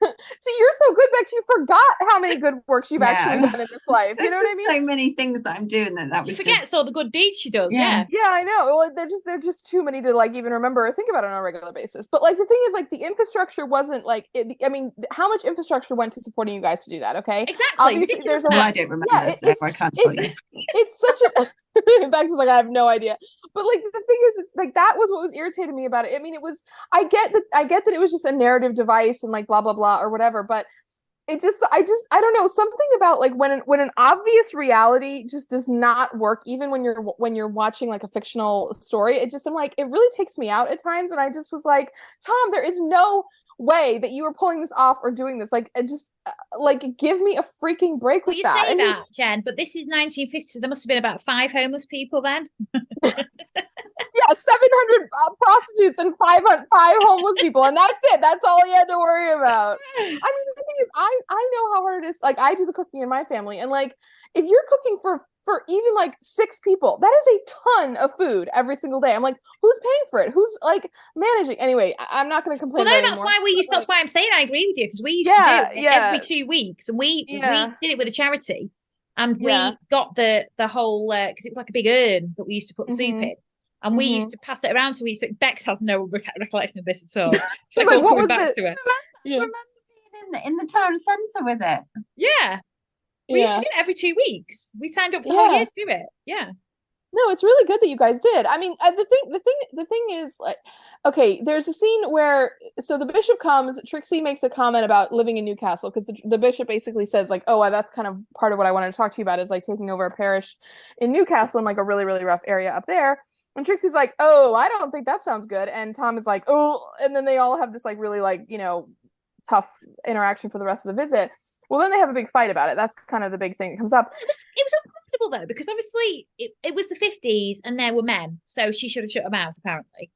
See, you're so good, Bex. You forgot how many good works you've actually done in this life. You know what I mean? So many things that I'm doing that you forget all the good deeds she does. Yeah, I know. Well, they're just too many to like even remember or think about it on a regular basis. But like the thing is, like the infrastructure wasn't like. I mean, how much infrastructure went to supporting you guys to do that? Okay, exactly. Obviously, there's a lot. I don't remember this, so I can't tell you. It's such a. Bex is like, I have no idea. But like the thing is, it's like that was what was irritating me about it. I mean, it was. I get that it was just a narrative device and like blah blah blah or whatever, but. I don't know, something about like when an obvious reality just does not work, even when you're watching like a fictional story, I'm like, it really takes me out at times. And I just was like, Tom, there is no way that you were pulling this off or doing this. Like, just like, give me a freaking break with that. You say that, Jen, but this is 1950, so there must have been about 5 homeless people then. Yeah, 700 prostitutes and 5 homeless people, and that's it. That's all you had to worry about. I mean, the thing is, I know how hard it is. Like, I do the cooking in my family, and like, if you're cooking for even like 6 people, that is a ton of food every single day. I'm like, who's paying for it? Who's like managing? Anyway, I'm not going to complain. Well, no, that's why that's why I'm saying I agree with you, because we used to do it every 2 weeks, and we did it with a charity, and we got the whole because it was like a big urn that we used to put the soup in. And we used to pass it around. So Bex has no recollection of this at all. She's like, what was it? I remember being in the town centre with it. Yeah. We used to do it every 2 weeks. We signed up for the whole year to do it. Yeah. No, it's really good that you guys did. I mean, the thing is, like, okay, there's a scene where, so the bishop comes, Trixie makes a comment about living in Newcastle, because the bishop basically says, like, oh, that's kind of part of what I wanted to talk to you about, is like taking over a parish in Newcastle, in like a really, really rough area up there. And Trixie's like, oh, I don't think that sounds good. And Tom is like, oh, and then they all have this like really like, tough interaction for the rest of the visit. Well, then they have a big fight about it. That's kind of the big thing that comes up. It was uncomfortable though, because obviously it was the 50s and there were men, so she should have shut her mouth apparently.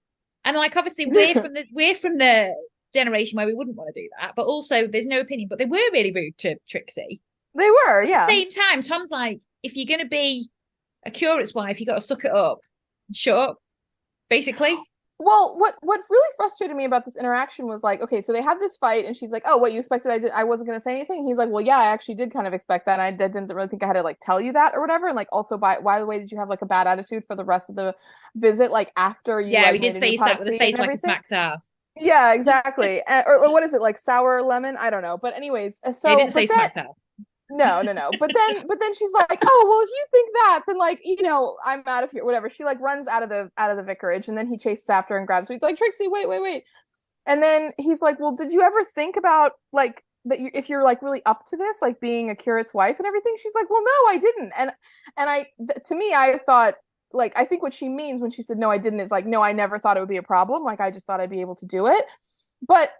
And like obviously we're from the generation where we wouldn't want to do that, but also there's no opinion. But they were really rude to Trixie. They were, yeah. At the same time, Tom's like, if you're gonna be a curate's wife, you got to suck it up and shut up, basically. Well, what really frustrated me about this interaction was like, okay, so they have this fight, and she's like, "Oh, what you expected? I wasn't gonna say anything." He's like, "Well, yeah, I actually did kind of expect that. And I didn't really think I had to like tell you that or whatever." And like, also, by the way, did you have like a bad attitude for the rest of the visit? Like after you, yeah, like, we did say you sat with a face like a smacked ass. Yeah, exactly. or what is it, like sour lemon? I don't know. But anyways, so they didn't say smacked ass. No. But then she's like, oh, well, if you think that, then like, I'm out of here, whatever. She like runs out of the vicarage, and then he chases after and grabs her. He's like, Trixie, wait. And then he's like, well, did you ever think about like that if you're like really up to this, like being a curate's wife and everything? She's like, well, no, I didn't. And to me, I thought, like, I think what she means when she said, no, I didn't, is like, no, I never thought it would be a problem. Like, I just thought I'd be able to do it. But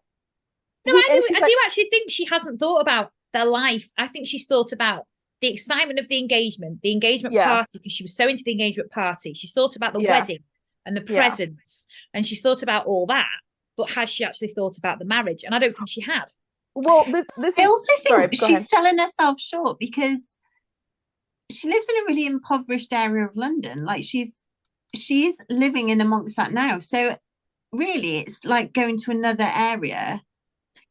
no, I do actually think she hasn't thought about their life. I think she's thought about the excitement of the engagement party, because she was so into the engagement party. She's thought about the wedding and the presents, and she's thought about all that. But has she actually thought about the marriage? And I don't think she had. Well, I also think she's selling herself short, because she lives in a really impoverished area of London. Like she's living in amongst that now. So really, it's like going to another area.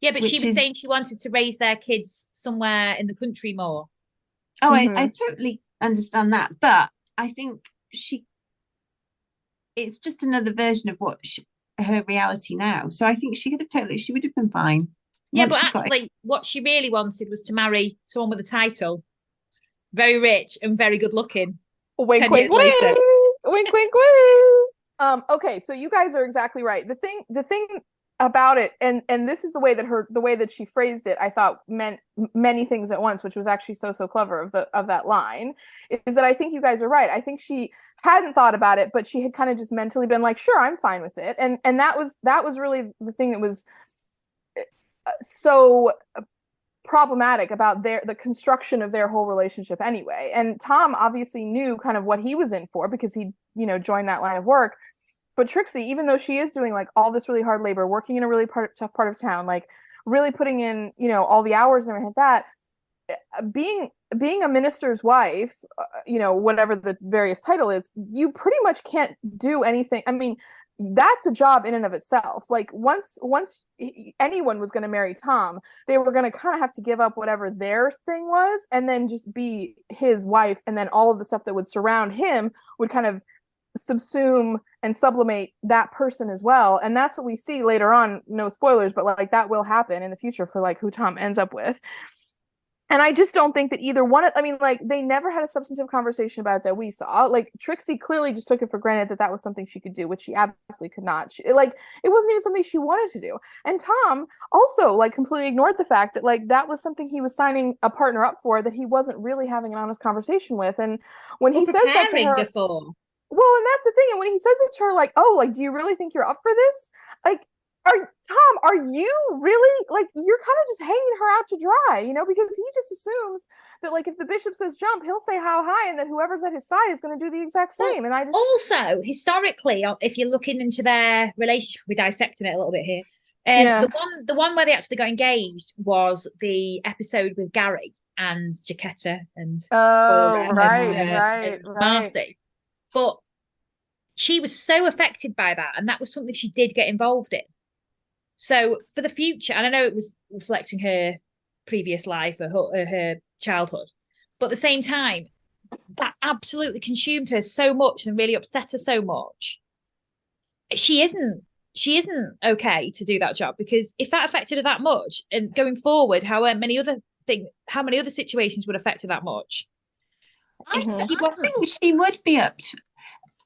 Yeah, but she was saying she wanted to raise their kids somewhere in the country more. Oh, I totally understand that. But I think it's just another version of her reality now. So I think she would have been fine. Yeah, but actually what she really wanted was to marry someone with a title, very rich and very good looking. Wink, wink, wink. Wink, wink, wink. Okay, so you guys are exactly right. The thing about it, and this is the way that she phrased it, I thought meant many things at once, which was actually so clever of that line, is that I think you guys are right. I think she hadn't thought about it, but she had kind of just mentally been like, sure, I'm fine with it. And that was really the thing that was so problematic about the construction of their whole relationship anyway. And Tom obviously knew kind of what he was in for, because he joined that line of work. But Trixie, even though she is doing like all this really hard labor, working in a really tough part of town, like really putting in, all the hours and everything like that, being a minister's wife, whatever the various title is, you pretty much can't do anything. I mean, that's a job in and of itself. Like once anyone was going to marry Tom, they were going to kind of have to give up whatever their thing was, and then just be his wife. And then all of the stuff that would surround him would kind of subsume and sublimate that person as well. And that's what we see later on. No spoilers, but like that will happen in the future for like who Tom ends up with. And I just don't think that either one like they never had a substantive conversation about it that we saw. Like Trixie clearly just took it for granted that was something she could do, which she absolutely could not. It wasn't even something she wanted to do. And Tom also like completely ignored the fact that like that was something he was signing a partner up for, that he wasn't really having an honest conversation with. And when he says that to her, well, and that's the thing. And when he says it to her, like, oh, like, do you really think you're up for this? Like, Tom, are you really, like, you're kind of just hanging her out to dry, because he just assumes that, like, if the bishop says jump, he'll say how high, and then whoever's at his side is going to do the exact same. And I just... Also, historically, if you're looking into their relationship, we're dissecting it a little bit here. The one where they actually got engaged was the episode with Gary and Jaquetta and right. Marcy. But she was so affected by that, and that was something she did get involved in. So for the future, and I know it was reflecting her previous life or her childhood, but at the same time, that absolutely consumed her so much and really upset her so much. She isn't okay to do that job, because if that affected her that much, and going forward, how many other situations would affect her that much? I think she would be up to,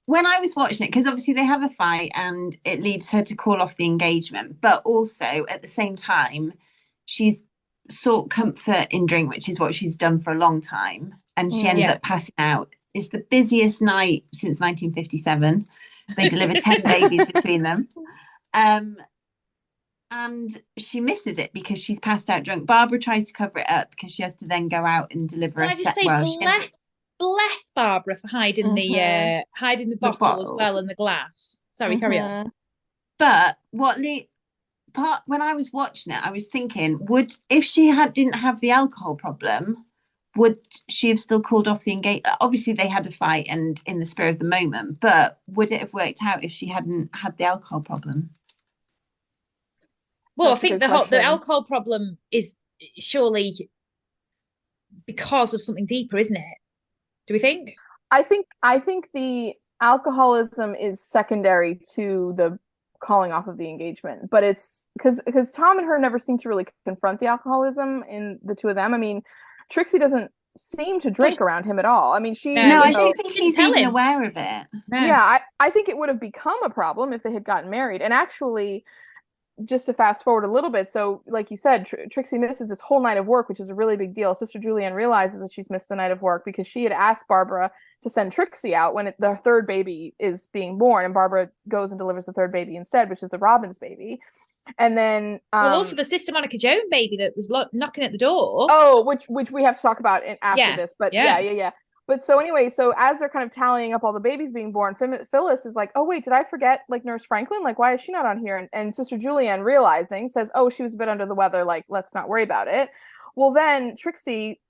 when I was watching it, because obviously they have a fight and it leads her to call off the engagement, but also at the same time, she's sought comfort in drink, which is what she's done for a long time. And she ends up passing out. It's the busiest night since 1957. They deliver 10 babies between them. And she misses it because she's passed out drunk. Barbara tries to cover it up because she has to then go out and deliver Can I just say, bless Barbara for hiding the bottle as well and the glass. Sorry, carry on. But when I was watching it, I was thinking, if she didn't have the alcohol problem, would she have still called off the engagement? Obviously, they had a fight and in the spur of the moment, but would it have worked out if she hadn't had the alcohol problem? Well, I think the alcohol problem is surely because of something deeper, isn't it? Do we think? I think the alcoholism is secondary to the calling off of the engagement, but it's because Tom and her never seem to really confront the alcoholism in the two of them. I mean, Trixie doesn't seem to drink around him at all. I mean, I don't think he's even aware of it. No. Yeah, I think it would have become a problem if they had gotten married. And actually, just to fast forward a little bit, so like you said, Trixie misses this whole night of work, which is a really big deal. Sister Julianne realizes that she's missed the night of work because she had asked Barbara to send Trixie out when the third baby is being born, and Barbara goes and delivers the third baby instead, which is the Robbins baby. And then also the Sister Monica Joan baby that was knocking at the door. Oh, which we have to talk about after this, but yeah. But so anyway, so as they're kind of tallying up all the babies being born, Phyllis is like, oh, wait, did I forget, like, Nurse Franklin? Like, why is she not on here? And Sister Julianne, realizing, says, oh, she was a bit under the weather. Like, let's not worry about it. Well, then Trixie,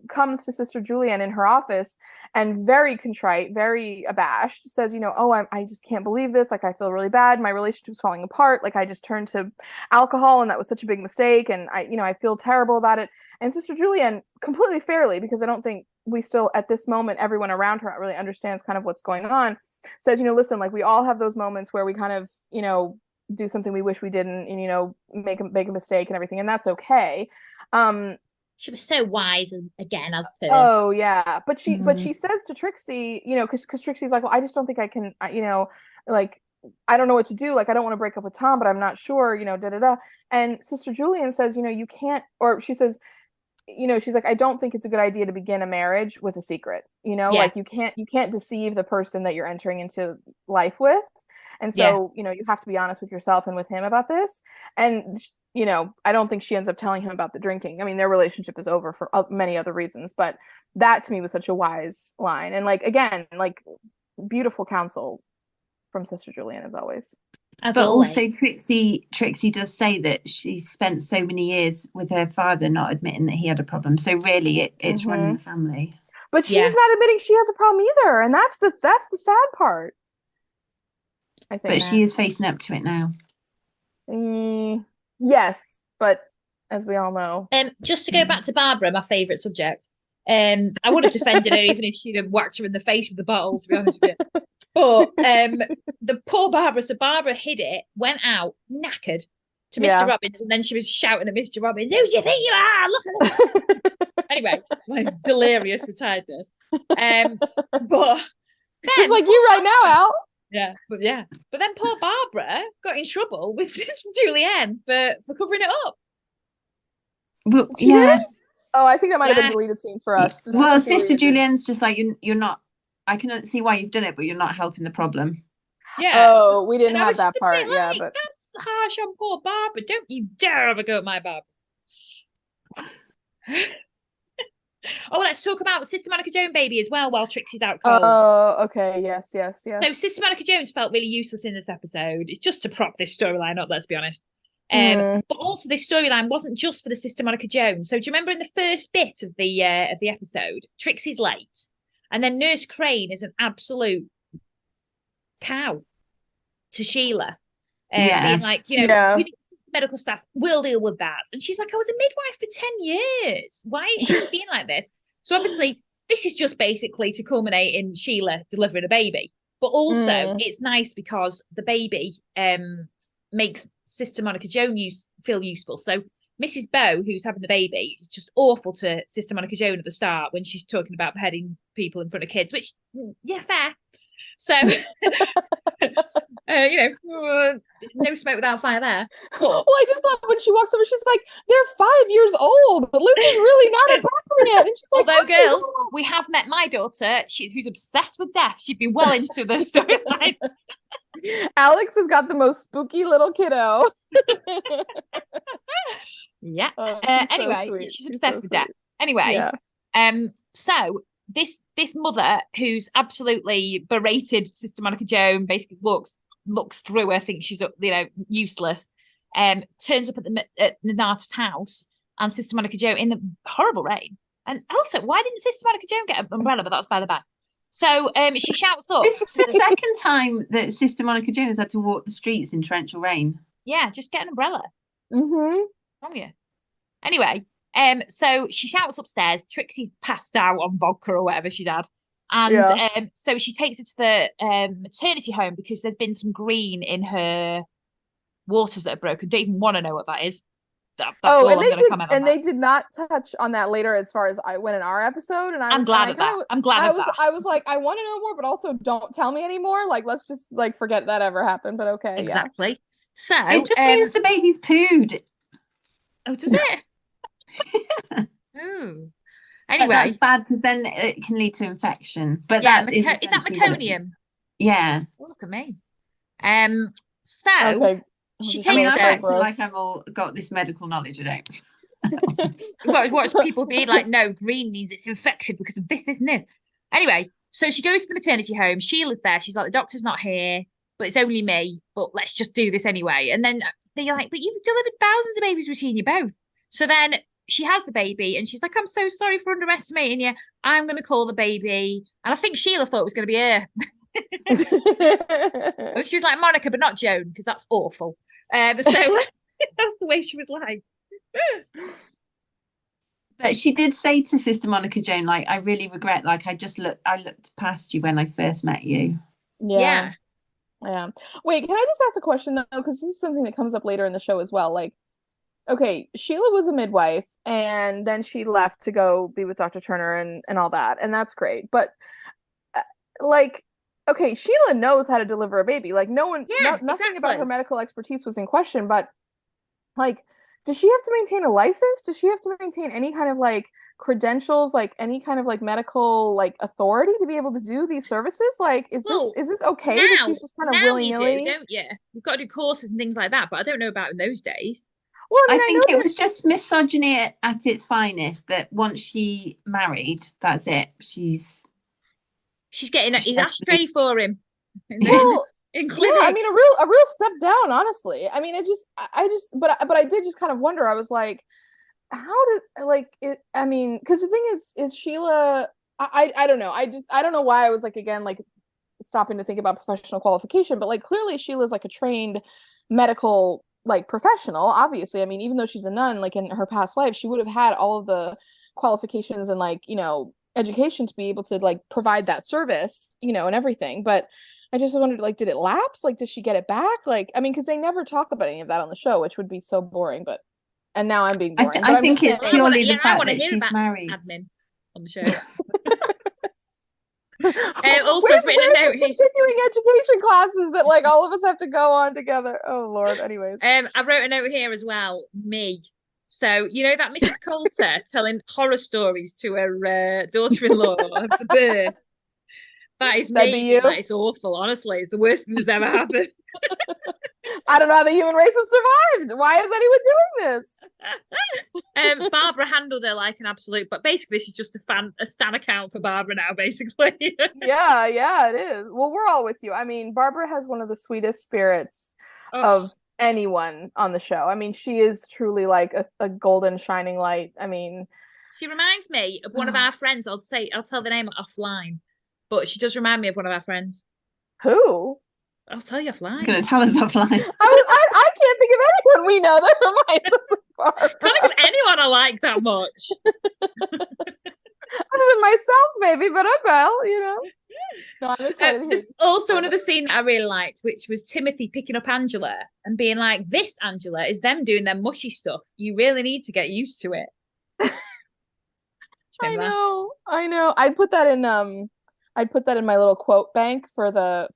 comes to Sister Julianne in her office and very contrite, very abashed, says, I just can't believe this. Like, I feel really bad. My relationship is falling apart. Like, I just turned to alcohol and that was such a big mistake. And I feel terrible about it. And Sister Julianne, completely fairly, because I don't think we still, at this moment, everyone around her really understands kind of what's going on, says, listen, like, we all have those moments where we kind of, do something we wish we didn't, and, make a mistake and everything. And that's okay. She was so wise again as per. Oh yeah. But she says to Trixie, because Trixie's like, well, I just don't think I can, like, I don't know what to do. Like, I don't want to break up with Tom, but I'm not sure, And Sister Julianne says, you can't, or she says, she's like, I don't think it's a good idea to begin a marriage with a secret, like you can't deceive the person that you're entering into life with. And so, you have to be honest with yourself and with him about this. And, I don't think she ends up telling him about the drinking. I mean, their relationship is over for many other reasons, but that to me was such a wise line. And like, again, like, beautiful counsel from Sister Julianne as always. Also Trixie does say that she spent so many years with her father not admitting that he had a problem. So really it's running the family. But she's not admitting she has a problem either. And that's the sad part, I think. But she is facing up to it now. Yes, but as we all know. Just to go back to Barbara, my favourite subject. I would have defended her even if she'd have whacked her in the face with the bottle, to be honest with you. But the poor Barbara, so Barbara hid it, went out knackered to Mr. Robbins, and then she was shouting at Mr. Robbins, who do you think you are? Look at them. Anyway, like, delirious with tiredness. But just like you right now, Al. But then poor Barbara got in trouble with Sister Julianne for covering it up. Well, yeah. Oh, I think that might have been a deleted scene for us. Well, Sister Julianne's just like, you're not, I can see why you've done it, but you're not helping the problem. Yeah. Oh, we didn't have that part. Yeah, but that's harsh on poor Barbara. Don't you dare have a go at my Barbara. Oh, let's talk about Sister Monica Joan baby as well while Trixie's out cold. Oh, okay. Yes. So Sister Monica Jones felt really useless in this episode. It's just to prop this storyline up, let's be honest. But also this storyline wasn't just for the Sister Monica Jones. So do you remember in the first bit of the episode, Trixie's late, and then Nurse Crane is an absolute cow to Sheila, being like, we need medical staff, we'll deal with that. And she's like, I was a midwife for 10 years. Why is she being like this? So obviously this is just basically to culminate in Sheila delivering a baby. But also it's nice because the baby makes Sister Monica Joan feel useful. So Mrs. Bow, who's having the baby, is just awful to Sister Monica Joan at the start when she's talking about beheading people in front of kids, which, fair. So, no smoke without fire there. But, well, I just love when she walks over, she's like, they're 5 years old, but Lucy's really not appropriate. And she's like, although, girls, we have met my daughter, who's obsessed with death. She'd be well into the storyline. Alex has got the most spooky little kiddo. Yeah. Anyway, so she's obsessed with death. Anyway, so this mother who's absolutely berated Sister Monica Joan, basically looks through her, thinks she's useless, turns up at Nana's house, and Sister Monica Joan in the horrible rain. And also, why didn't Sister Monica Joan get an umbrella? But that's by the by. So she shouts up. This is the second time that Sister Monica Joan has had to walk the streets in torrential rain. Yeah, just get an umbrella. Mm-hmm. Wrong you. Anyway, so she shouts upstairs. Trixie's passed out on vodka or whatever she's had. And so she takes her to the maternity home because there's been some green in her waters that are broken. Don't even want to know what that is. That's all I'm going to comment on. And they did not touch on that later as far as I went in our episode. And I'm glad of that. I'm glad of that. I was like, I want to know more, but also don't tell me anymore. Like, let's just forget that ever happened. But okay. Exactly. Yeah. So it just means the baby's pooed. Oh, does it? Anyway, but that's bad because then it can lead to infection. But yeah, is that meconium? Yeah. Look at me. So okay. She takes I've acted like I've all got this medical knowledge. I don't. Watch people being like, no, green means it's infected because of this, and this. Anyway, so she goes to the maternity home. Sheila's there. She's like, the doctor's not here, but it's only me. But let's just do this anyway. And then they're like, but you've delivered thousands of babies between you both. So then she has the baby and she's like, I'm so sorry for underestimating you. I'm going to call the baby. And I think Sheila thought it was going to be her. She was like, Monica, but not Joan, because that's awful. So that's the way she was like. But she did say to Sister Monica Joan, like, I really regret, like, I looked past you when I first met you. Yeah. Wait, can I just ask a question though? Because this is something that comes up later in the show as well. Like, okay, Sheila was a midwife and then she left to go be with Dr. Turner and all that. And that's great. But okay, Sheila knows how to deliver a baby. Like nothing about her medical expertise was in question, but like, does she have to maintain a license? Does she have to maintain any kind of like credentials, like any kind of like medical like authority to be able to do these services? Like, is this okay? Now, that she's just kind of willy-nilly? Don't you? You've got to do courses and things like that, but I don't know about in those days. Well, I think it was just misogyny at its finest. That once she married, that's it. She's getting his ashtray for him. Well, yeah, I mean, a real step down, honestly. I mean, but I did just kind of wonder. I was like, how did I mean, because the thing is Sheila, I don't know. I don't know why I was like, again, like stopping to think about professional qualification, but like clearly Sheila's like a trained medical like professional, obviously. I mean, even though she's a nun, like in her past life, she would have had all of the qualifications and like, education to be able to like provide that service, and everything. But I just wondered, like, did it lapse? Like, did she get it back? Like, I mean, because they never talk about any of that on the show, which would be so boring. And now I'm being boring. I think it's purely the fact that she's married. Admin on the show. Also, where's the continuing education classes that like all of us have to go on together? Oh Lord. Anyways, I wrote a note here as well. Me. So that Mrs. Coulter telling horror stories to her daughter-in-law of the birth. That is me. That is awful. Honestly, it's the worst thing that's ever happened. I don't know how the human race has survived. Why is anyone doing this? Barbara handled her like an absolute, but basically this is just a stan account for Barbara now, basically. yeah, it is. Well, we're all with you. I mean, Barbara has one of the sweetest spirits of anyone on the show. I mean, she is truly like a golden shining light. I mean, she reminds me of one of our friends. I'll tell the name offline. But she does remind me of one of our friends. Who? I'll tell you offline. You're going to tell us offline. I can't think of anyone we know that reminds us of Barbara. Can't think of anyone I like that much. Other than myself, maybe, but No, I'm excited. There's also another scene that I really liked, which was Timothy picking up Angela and being like, this, Angela, is them doing their mushy stuff. You really need to get used to it. I know. I'd put that in I'd put that in my little quote bank for the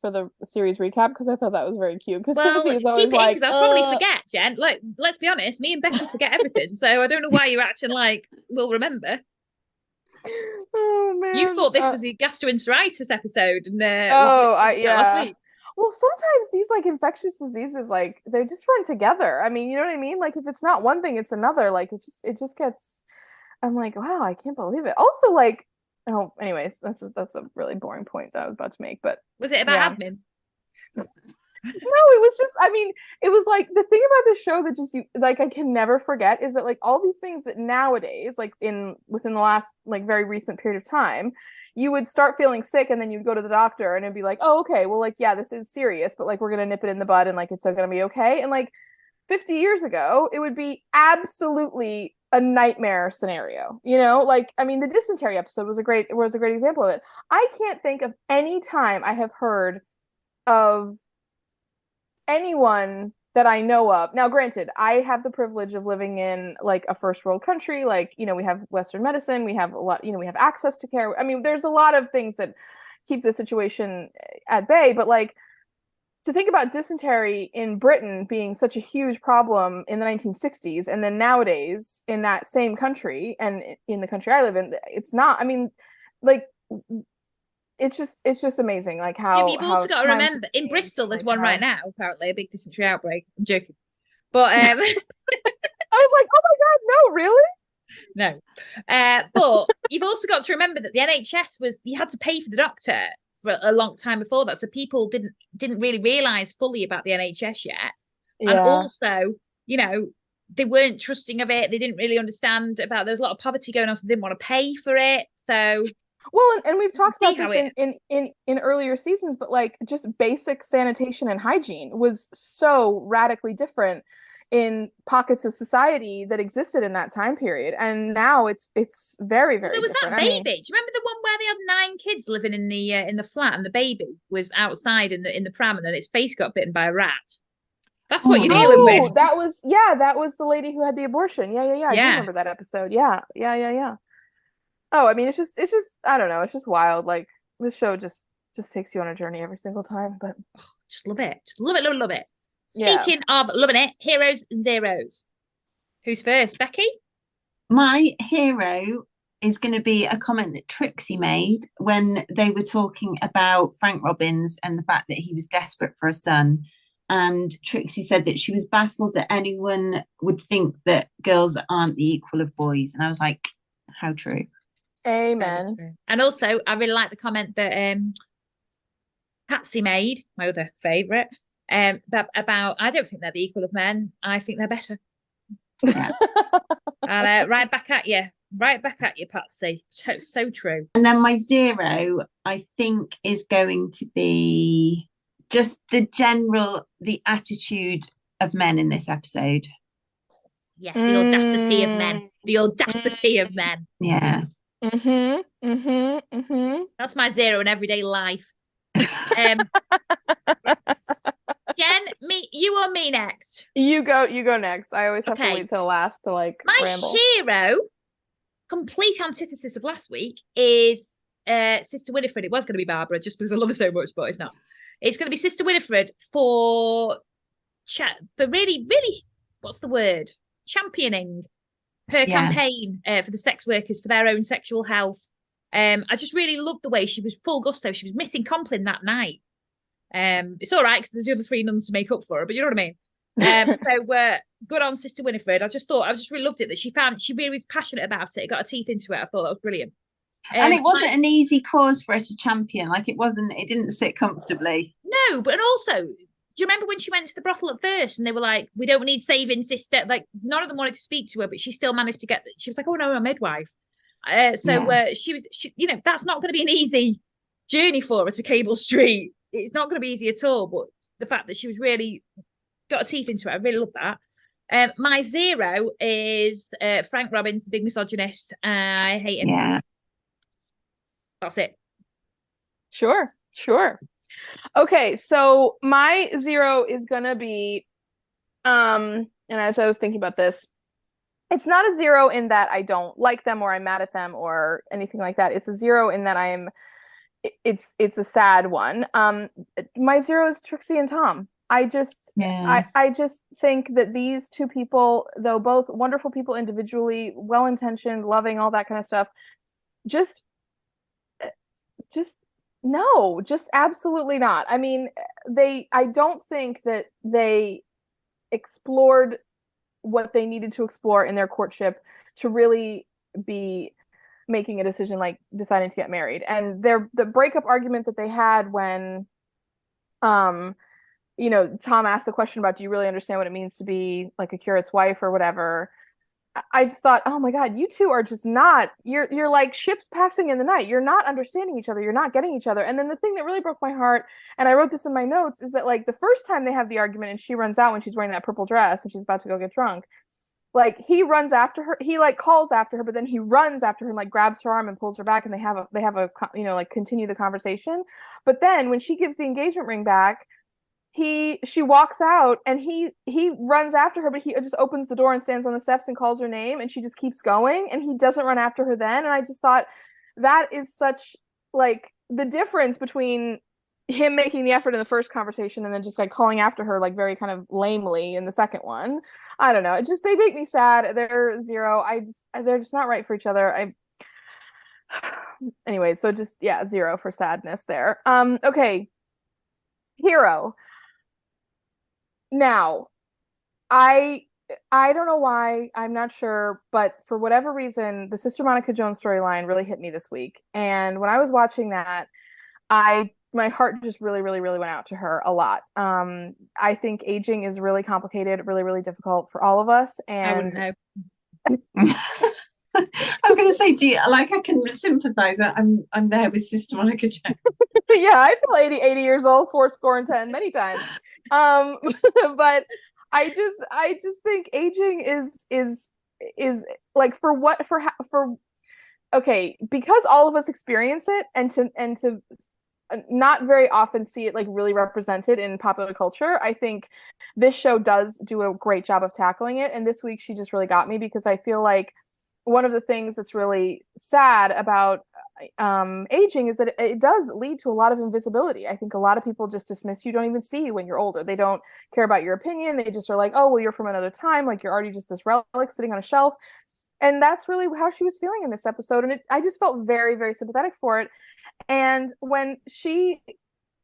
series recap because I thought that was very cute. Because Timothy is always like, because I'll probably forget, Jen. Like, let's be honest, me and Becky forget everything, so I don't know why you're acting like we'll remember. Oh man, you thought this was the gastroenteritis episode, and last week. Well, sometimes these like infectious diseases, like they just run together. I mean, you know what I mean? Like if it's not one thing, it's another. Like it just gets. I'm like, wow, I can't believe it. Also, like, oh, anyways, that's a really boring point that I was about to make. But was it about admin? No, it was just, I mean, it was like the thing about this show that just like I can never forget is that like all these things that nowadays, like within the last like very recent period of time, you would start feeling sick and then you'd go to the doctor and it'd be like, oh, okay, well, like, yeah, this is serious, but like we're gonna nip it in the bud and like it's gonna be okay. And like 50 years ago, it would be absolutely a nightmare scenario, you know? Like, I mean, the dysentery episode was a great example of it. I can't think of any time I have heard of anyone that I know of. Now, granted, I have the privilege of living in like a first world country. Like, you know, we have Western medicine, we have a lot, you know, we have access to care. I mean, there's a lot of things that keep the situation at bay, but like to think about dysentery in Britain being such a huge problem in the 1960s, and then nowadays in that same country and in the country I live in, it's not. I mean, like it's just amazing, like how. You've also got to remember, in Bristol, there's one right now. Apparently, a big dysentery outbreak. I'm joking, but I was like, oh my god, no, really? No, but you've also got to remember that the NHS you had to pay for the doctor for a long time before that, so people didn't really realize fully about the NHS yet, and also, you know, they weren't trusting of it. They didn't really understand about. There's a lot of poverty going on, so they didn't want to pay for it. So well, and we've talked about this in earlier seasons, but like just basic sanitation and hygiene was so radically different in pockets of society that existed in that time period, and now it's very, very. There was different. that baby. Do you remember the one where they had 9 kids living in the flat, and the baby was outside in the pram, and then its face got bitten by a rat? That's what you're dealing with. That was the lady who had the abortion. Yeah. I do remember that episode. Yeah. Oh, I mean, it's just I don't know. It's just wild. Like this show just takes you on a journey every single time. But just love it. Just love it. Love it. Speaking of loving it, heroes and zeros. Who's first? Becky? My hero is going to be a comment that Trixie made when they were talking about Frank Robbins and the fact that he was desperate for a son. And Trixie said that she was baffled that anyone would think that girls aren't the equal of boys. And I was like, how true. Amen. And also, I really like the comment that Patsy made, my other favourite, about I don't think they're the equal of men. I think they're better. Yeah. And right back at you, Patsy. So true. And then my zero, I think, is going to be just the attitude of men in this episode. Yeah, the audacity of men. The audacity of men. Yeah. That's my zero in everyday life. Jen, you or me next? You go next. I always have to wait till last to like ramble. My hero, complete antithesis of last week, is Sister Winifred. It was going to be Barbara just because I love her so much, but it's not. It's going to be Sister Winifred for really, really, what's the word? Championing her campaign for the sex workers for their own sexual health. I just really loved the way she was full gusto. She was missing Complin that night. It's all right because there's the other 3 nuns to make up for her, but you know what I mean. So good on Sister Winifred. I just really loved it that she really was passionate about it. It got her teeth into it. I thought that was brilliant. And it wasn't an easy cause for her to champion. Like it didn't sit comfortably. No, but also, do you remember when she went to the brothel at first and they were like, we don't need saving, sister? Like none of them wanted to speak to her, but she still managed to get. She was like, oh no, I'm a midwife. She was, you know, that's not going to be an easy journey for her to Cable Street. It's not going to be easy at all. But the fact that she was really got her teeth into it, I really love that. My zero is Frank Robbins, the big misogynist. I hate him. Yeah. That's it. Sure. Okay, so my zero is gonna be, and as I was thinking about this, it's not a zero in that I don't like them or I'm mad at them or anything like that. It's a zero in that I'm it's a sad one. My zero is Trixie and Tom. I just think that these two people, though both wonderful people individually, well-intentioned, loving, all that kind of stuff, just no, just absolutely not. I mean, I don't think that they explored what they needed to explore in their courtship to really be making a decision, like deciding to get married. And the breakup argument that they had when Tom asked the question about, do you really understand what it means to be like a curate's wife or whatever, I just thought, oh my God, you two are just not, you're like ships passing in the night. You're not understanding each other. You're not getting each other. And then the thing that really broke my heart, and I wrote this in my notes, is that like the first time they have the argument and she runs out when she's wearing that purple dress and she's about to go get drunk, like he runs after her, he like calls after her, but then he runs after her and like grabs her arm and pulls her back, and they have a like continue the conversation. But then when she gives the engagement ring back, she walks out and he runs after her, but he just opens the door and stands on the steps and calls her name, and she just keeps going, and he doesn't run after her then. And I just thought that is such like the difference between him making the effort in the first conversation and then just like calling after her like very kind of lamely in the second one. I don't know, it just, they make me sad. They're zero. They're just not right for each other. Anyway, so just zero for sadness there. Okay, hero. Now, I don't know why, I'm not sure, but for whatever reason, the Sister Monica Joan storyline really hit me this week. And when I was watching that, my heart just really, really, really went out to her a lot. I think aging is really complicated, really, really difficult for all of us. And I wouldn't know. I was going to say, I can sympathize. I'm there with Sister Monica Joan. Yeah, I feel 80 years old, 410 many times. But I just think aging is like okay, because all of us experience it, and to not very often see it like really represented in popular culture. I think this show does do a great job of tackling it, and this week she just really got me, because I feel like one of the things that's really sad about aging is that it does lead to a lot of invisibility. I think a lot of people just dismiss you, don't even see you when you're older. They don't care about your opinion. They just are like, oh, well, you're from another time. Like, you're already just this relic sitting on a shelf. And that's really how she was feeling in this episode. And I just felt very, very sympathetic for it. And when she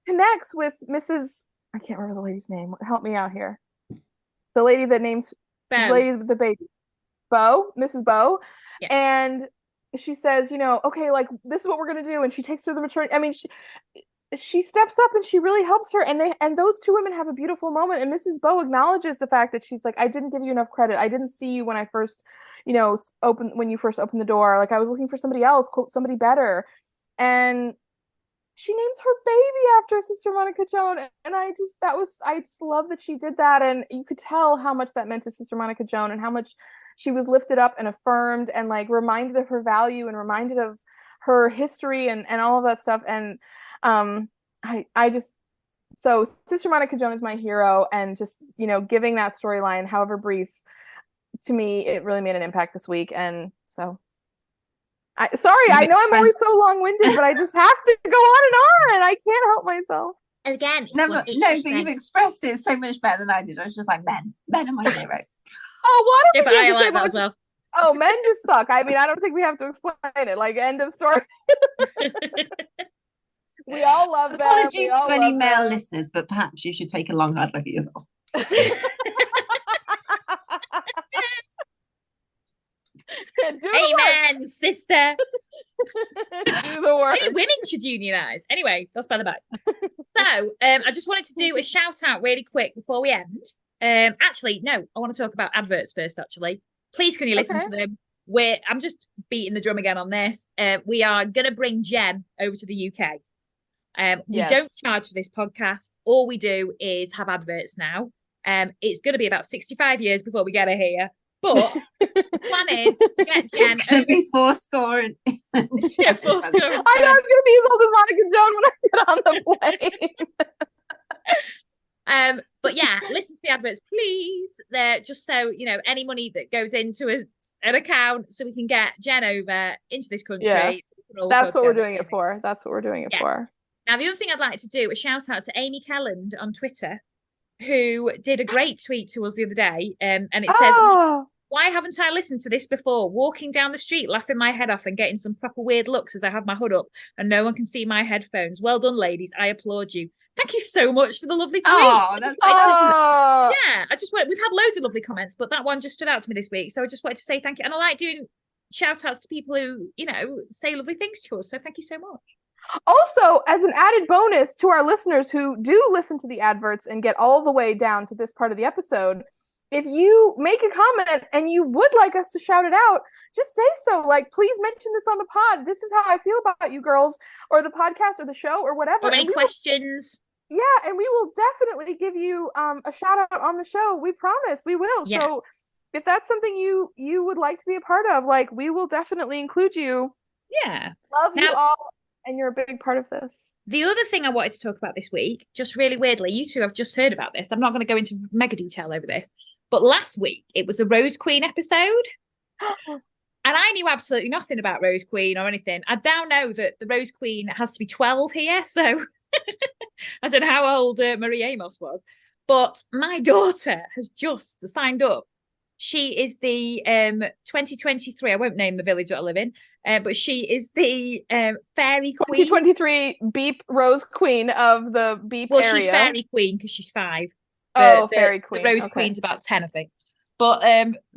connects with Mrs. I can't remember the lady's name. Help me out here. The lady that names the lady with the baby. Mrs. Bow. Yeah. And she says, okay, like, this is what we're going to do. And she takes her to the maternity. I mean, she steps up and she really helps her. And those two women have a beautiful moment. And Mrs. Bow acknowledges the fact that she's like, I didn't give you enough credit. I didn't see you when I first, when you first opened the door. Like, I was looking for somebody else, quote, somebody better. And she names her baby after Sister Monica Joan. And I just love that she did that. And you could tell how much that meant to Sister Monica Joan, and how much she was lifted up and affirmed, and like reminded of her value, and reminded of her history, and all of that stuff. And so Sister Monica Joan is my hero, and just, giving that storyline, however brief, to me, it really made an impact this week. And so I know I'm always so long-winded, but I just have to go on and on. I can't help myself. Again, but you've expressed it so much better than I did. I was just like, men are my hero. Oh, what? Yeah, but I like that as well. Oh, men just suck. I mean, I don't think we have to explain it. Like, end of story. We all love them. Apologies to any male listeners, but perhaps you should take a long, hard look at yourself. Amen, sister. Do the work. Maybe women should unionize. Anyway, that's by the by. So, I just wanted to do a shout out really quick before we end. Actually, no, I want to talk about adverts first. Actually, please, can you listen to them? I'm just beating the drum again on this. We are gonna bring Jenn over to the UK. We don't charge for this podcast. All we do is have adverts now. It's going to be about 65 years before we get her here. But the plan is to get Jenn over. Be fourscore. I know I'm going to be as old as Monica Joan when I get on the plane. But yeah, listen to the adverts, please. Just so any money that goes into an account, so we can get Jenn over into this country. Yeah. So we can That's what we're doing it for. That's what we're doing it for. Now, the other thing I'd like to do, a shout out to Amy Kelland on Twitter, who did a great tweet to us the other day. And it says, why haven't I listened to this before? Walking down the street, laughing my head off and getting some proper weird looks as I have my hood up and no one can see my headphones. Well done, ladies. I applaud you. Thank you so much for the lovely tweet. Oh, that's yeah, we've had loads of lovely comments, but that one just stood out to me this week. So I just wanted to say thank you. And I like doing shout outs to people who, say lovely things to us. So thank you so much. Also, as an added bonus to our listeners who do listen to the adverts and get all the way down to this part of the episode, if you make a comment and you would like us to shout it out, just say so. Like, please mention this on the pod. This is how I feel about you girls, or the podcast, or the show, or whatever. Or any questions. Yeah, and we will definitely give you a shout out on the show. We promise we will. Yes. So if that's something you would like to be a part of, like, we will definitely include you. Yeah. Love you all, and you're a big part of this. The other thing I wanted to talk about this week, just really weirdly, you two have just heard about this. I'm not going to go into mega detail over this, but last week it was a Rose Queen episode. And I knew absolutely nothing about Rose Queen or anything. I now know that the Rose Queen has to be 12 here, so I don't know how old Marie Amos was, but my daughter has just signed up. She is the 2023, I won't name the village that I live in, but she is the fairy queen. 2023 Beep Rose Queen of the Beep area. Well, she's fairy queen because she's 5. Fairy queen. The Rose Queen's about 10, I think. But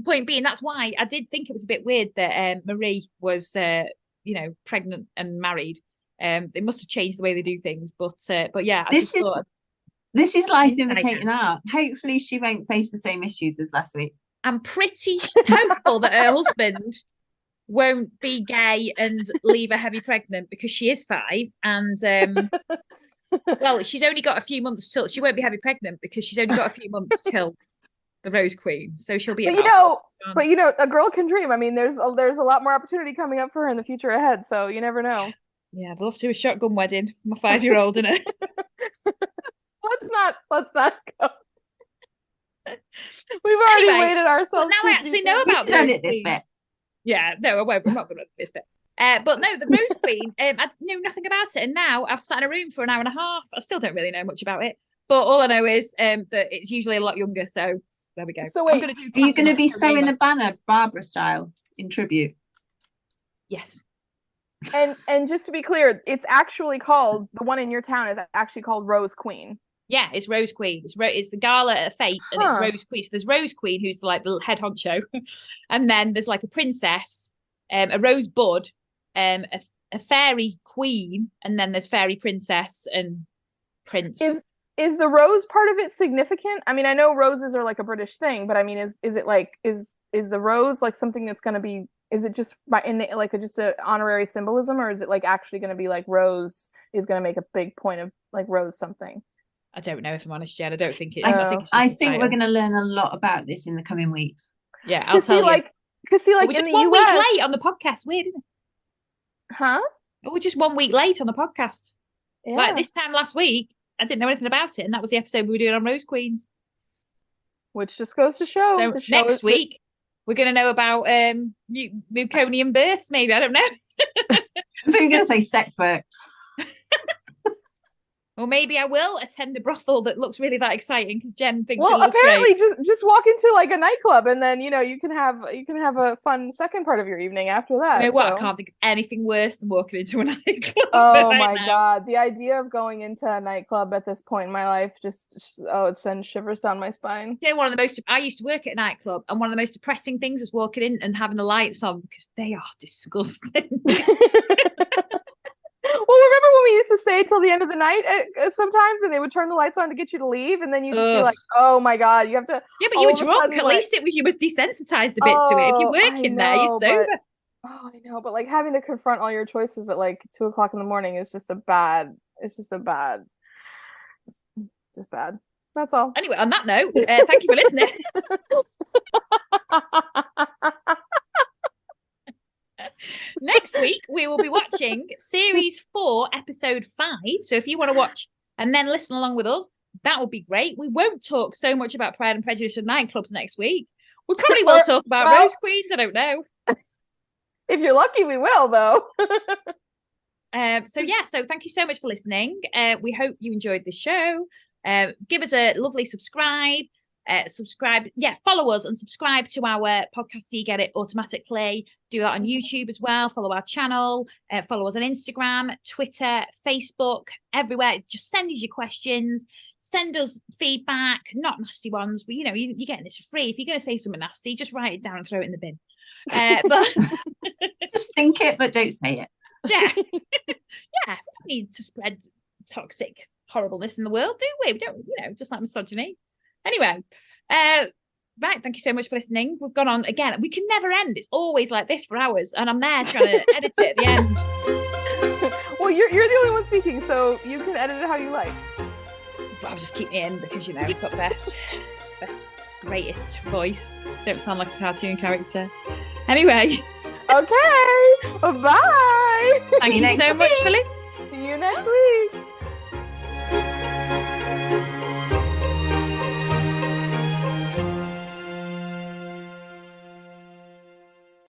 point being, that's why I did think it was a bit weird that Marie was, pregnant and married. They must have changed the way they do things, but yeah, this is life imitating art. Hopefully, she won't face the same issues as last week. I'm pretty hopeful that her husband won't be gay and leave her heavy pregnant because she is 5, and well, she's only got a few months till she won't be heavy pregnant because she's only got a few months till the Rose Queen, so she'll be. But a girl can dream. I mean, there's a lot more opportunity coming up for her in the future ahead, so you never know. Yeah, I'd love to do a shotgun wedding for my 5-year-old, innit? Let's not go. We've already waited ourselves. Well, now I actually know about this bit. Yeah, no, I won't. I'm not going to do this bit. But no, the Rose Queen, I knew nothing about it, and now I've sat in a room for an hour and a half. I still don't really know much about it, but all I know is that it's usually a lot younger. So there we go. So wait, are you going to be sewing a banner, Barbara style, in tribute? Yes. And just to be clear, it's actually called, the one in your town is actually called Rose Queen. Yeah, it's Rose Queen. It's the gala at Fate, and it's Rose Queen. So there's Rose Queen, who's like the head honcho, and then there's like a princess, a rose bud, a fairy queen, and then there's fairy princess and prince. Is the rose part of it significant? I mean, I know roses are like a British thing, but I mean, is it like is the rose like something that's going to be? Is it just just an honorary symbolism, or is it like actually going to be like rose is going to make a big point of like rose something? I don't know, if I'm honest, Jen. I don't think it is. It's I think we're going to learn a lot about this in the coming weeks. Yeah, I'll tell you. Because we're just 1 week late on the podcast. Weird, isn't it? Huh? We're just 1 week late on the podcast. Yeah. Like this time last week, I didn't know anything about it, and that was the episode we were doing on Rose Queens. Which just goes to show. So next week, we're going to know about meconium births, maybe. I don't know. I thought you were going to say sex work. Or maybe I will attend a brothel that looks really that exciting because Jen thinks it looks apparently great. just walk into like a nightclub and then you can have a fun second part of your evening after that. You know what? I can't think of anything worse than walking into a nightclub. Oh my god, the idea of going into a nightclub at this point in my life it sends shivers down my spine. Yeah, I used to work at a nightclub, and one of the most depressing things is walking in and having the lights on because they are disgusting. Well, remember when we used to stay till the end of the night sometimes, and they would turn the lights on to get you to leave, and then you'd just be like, "Oh my god, you have to." Yeah, but you were drunk. At least you was desensitized a bit to it. If you're working there, you're sober. I know, but like having to confront all your choices at like 2:00 in the morning is just bad. That's all. Anyway, on that note, thank you for listening. Next week we will be watching series 4 episode 5, so if you want to watch and then listen along with us, that would be great. We won't talk so much about Pride and Prejudice and nightclubs next week. We probably will talk about Rose Queens. I don't know. If you're lucky, we will, though. So thank you so much for listening. We hope you enjoyed the show. Give us a lovely subscribe. Follow us and subscribe to our podcast so you get it automatically. Do that on YouTube as well. Follow our channel. Follow us on Instagram, Twitter, Facebook, everywhere. Just send us your questions. Send us feedback, not nasty ones, but you're getting this for free. If you're going to say something nasty, just write it down and throw it in the bin. But just think it, but don't say it. Yeah. We don't need to spread toxic horribleness in the world, do we? We don't, just like misogyny. Anyway, right, thank you so much for listening. We've gone on again. We can never end. It's always like this for hours, and I'm there trying to edit it at the end. Well, you're the only one speaking, so you can edit it how you like. But I'll just keep me in because, you've got the best, greatest voice. Don't sound like a cartoon character. Anyway. Okay, bye. Thank you so much for listening. See you next week.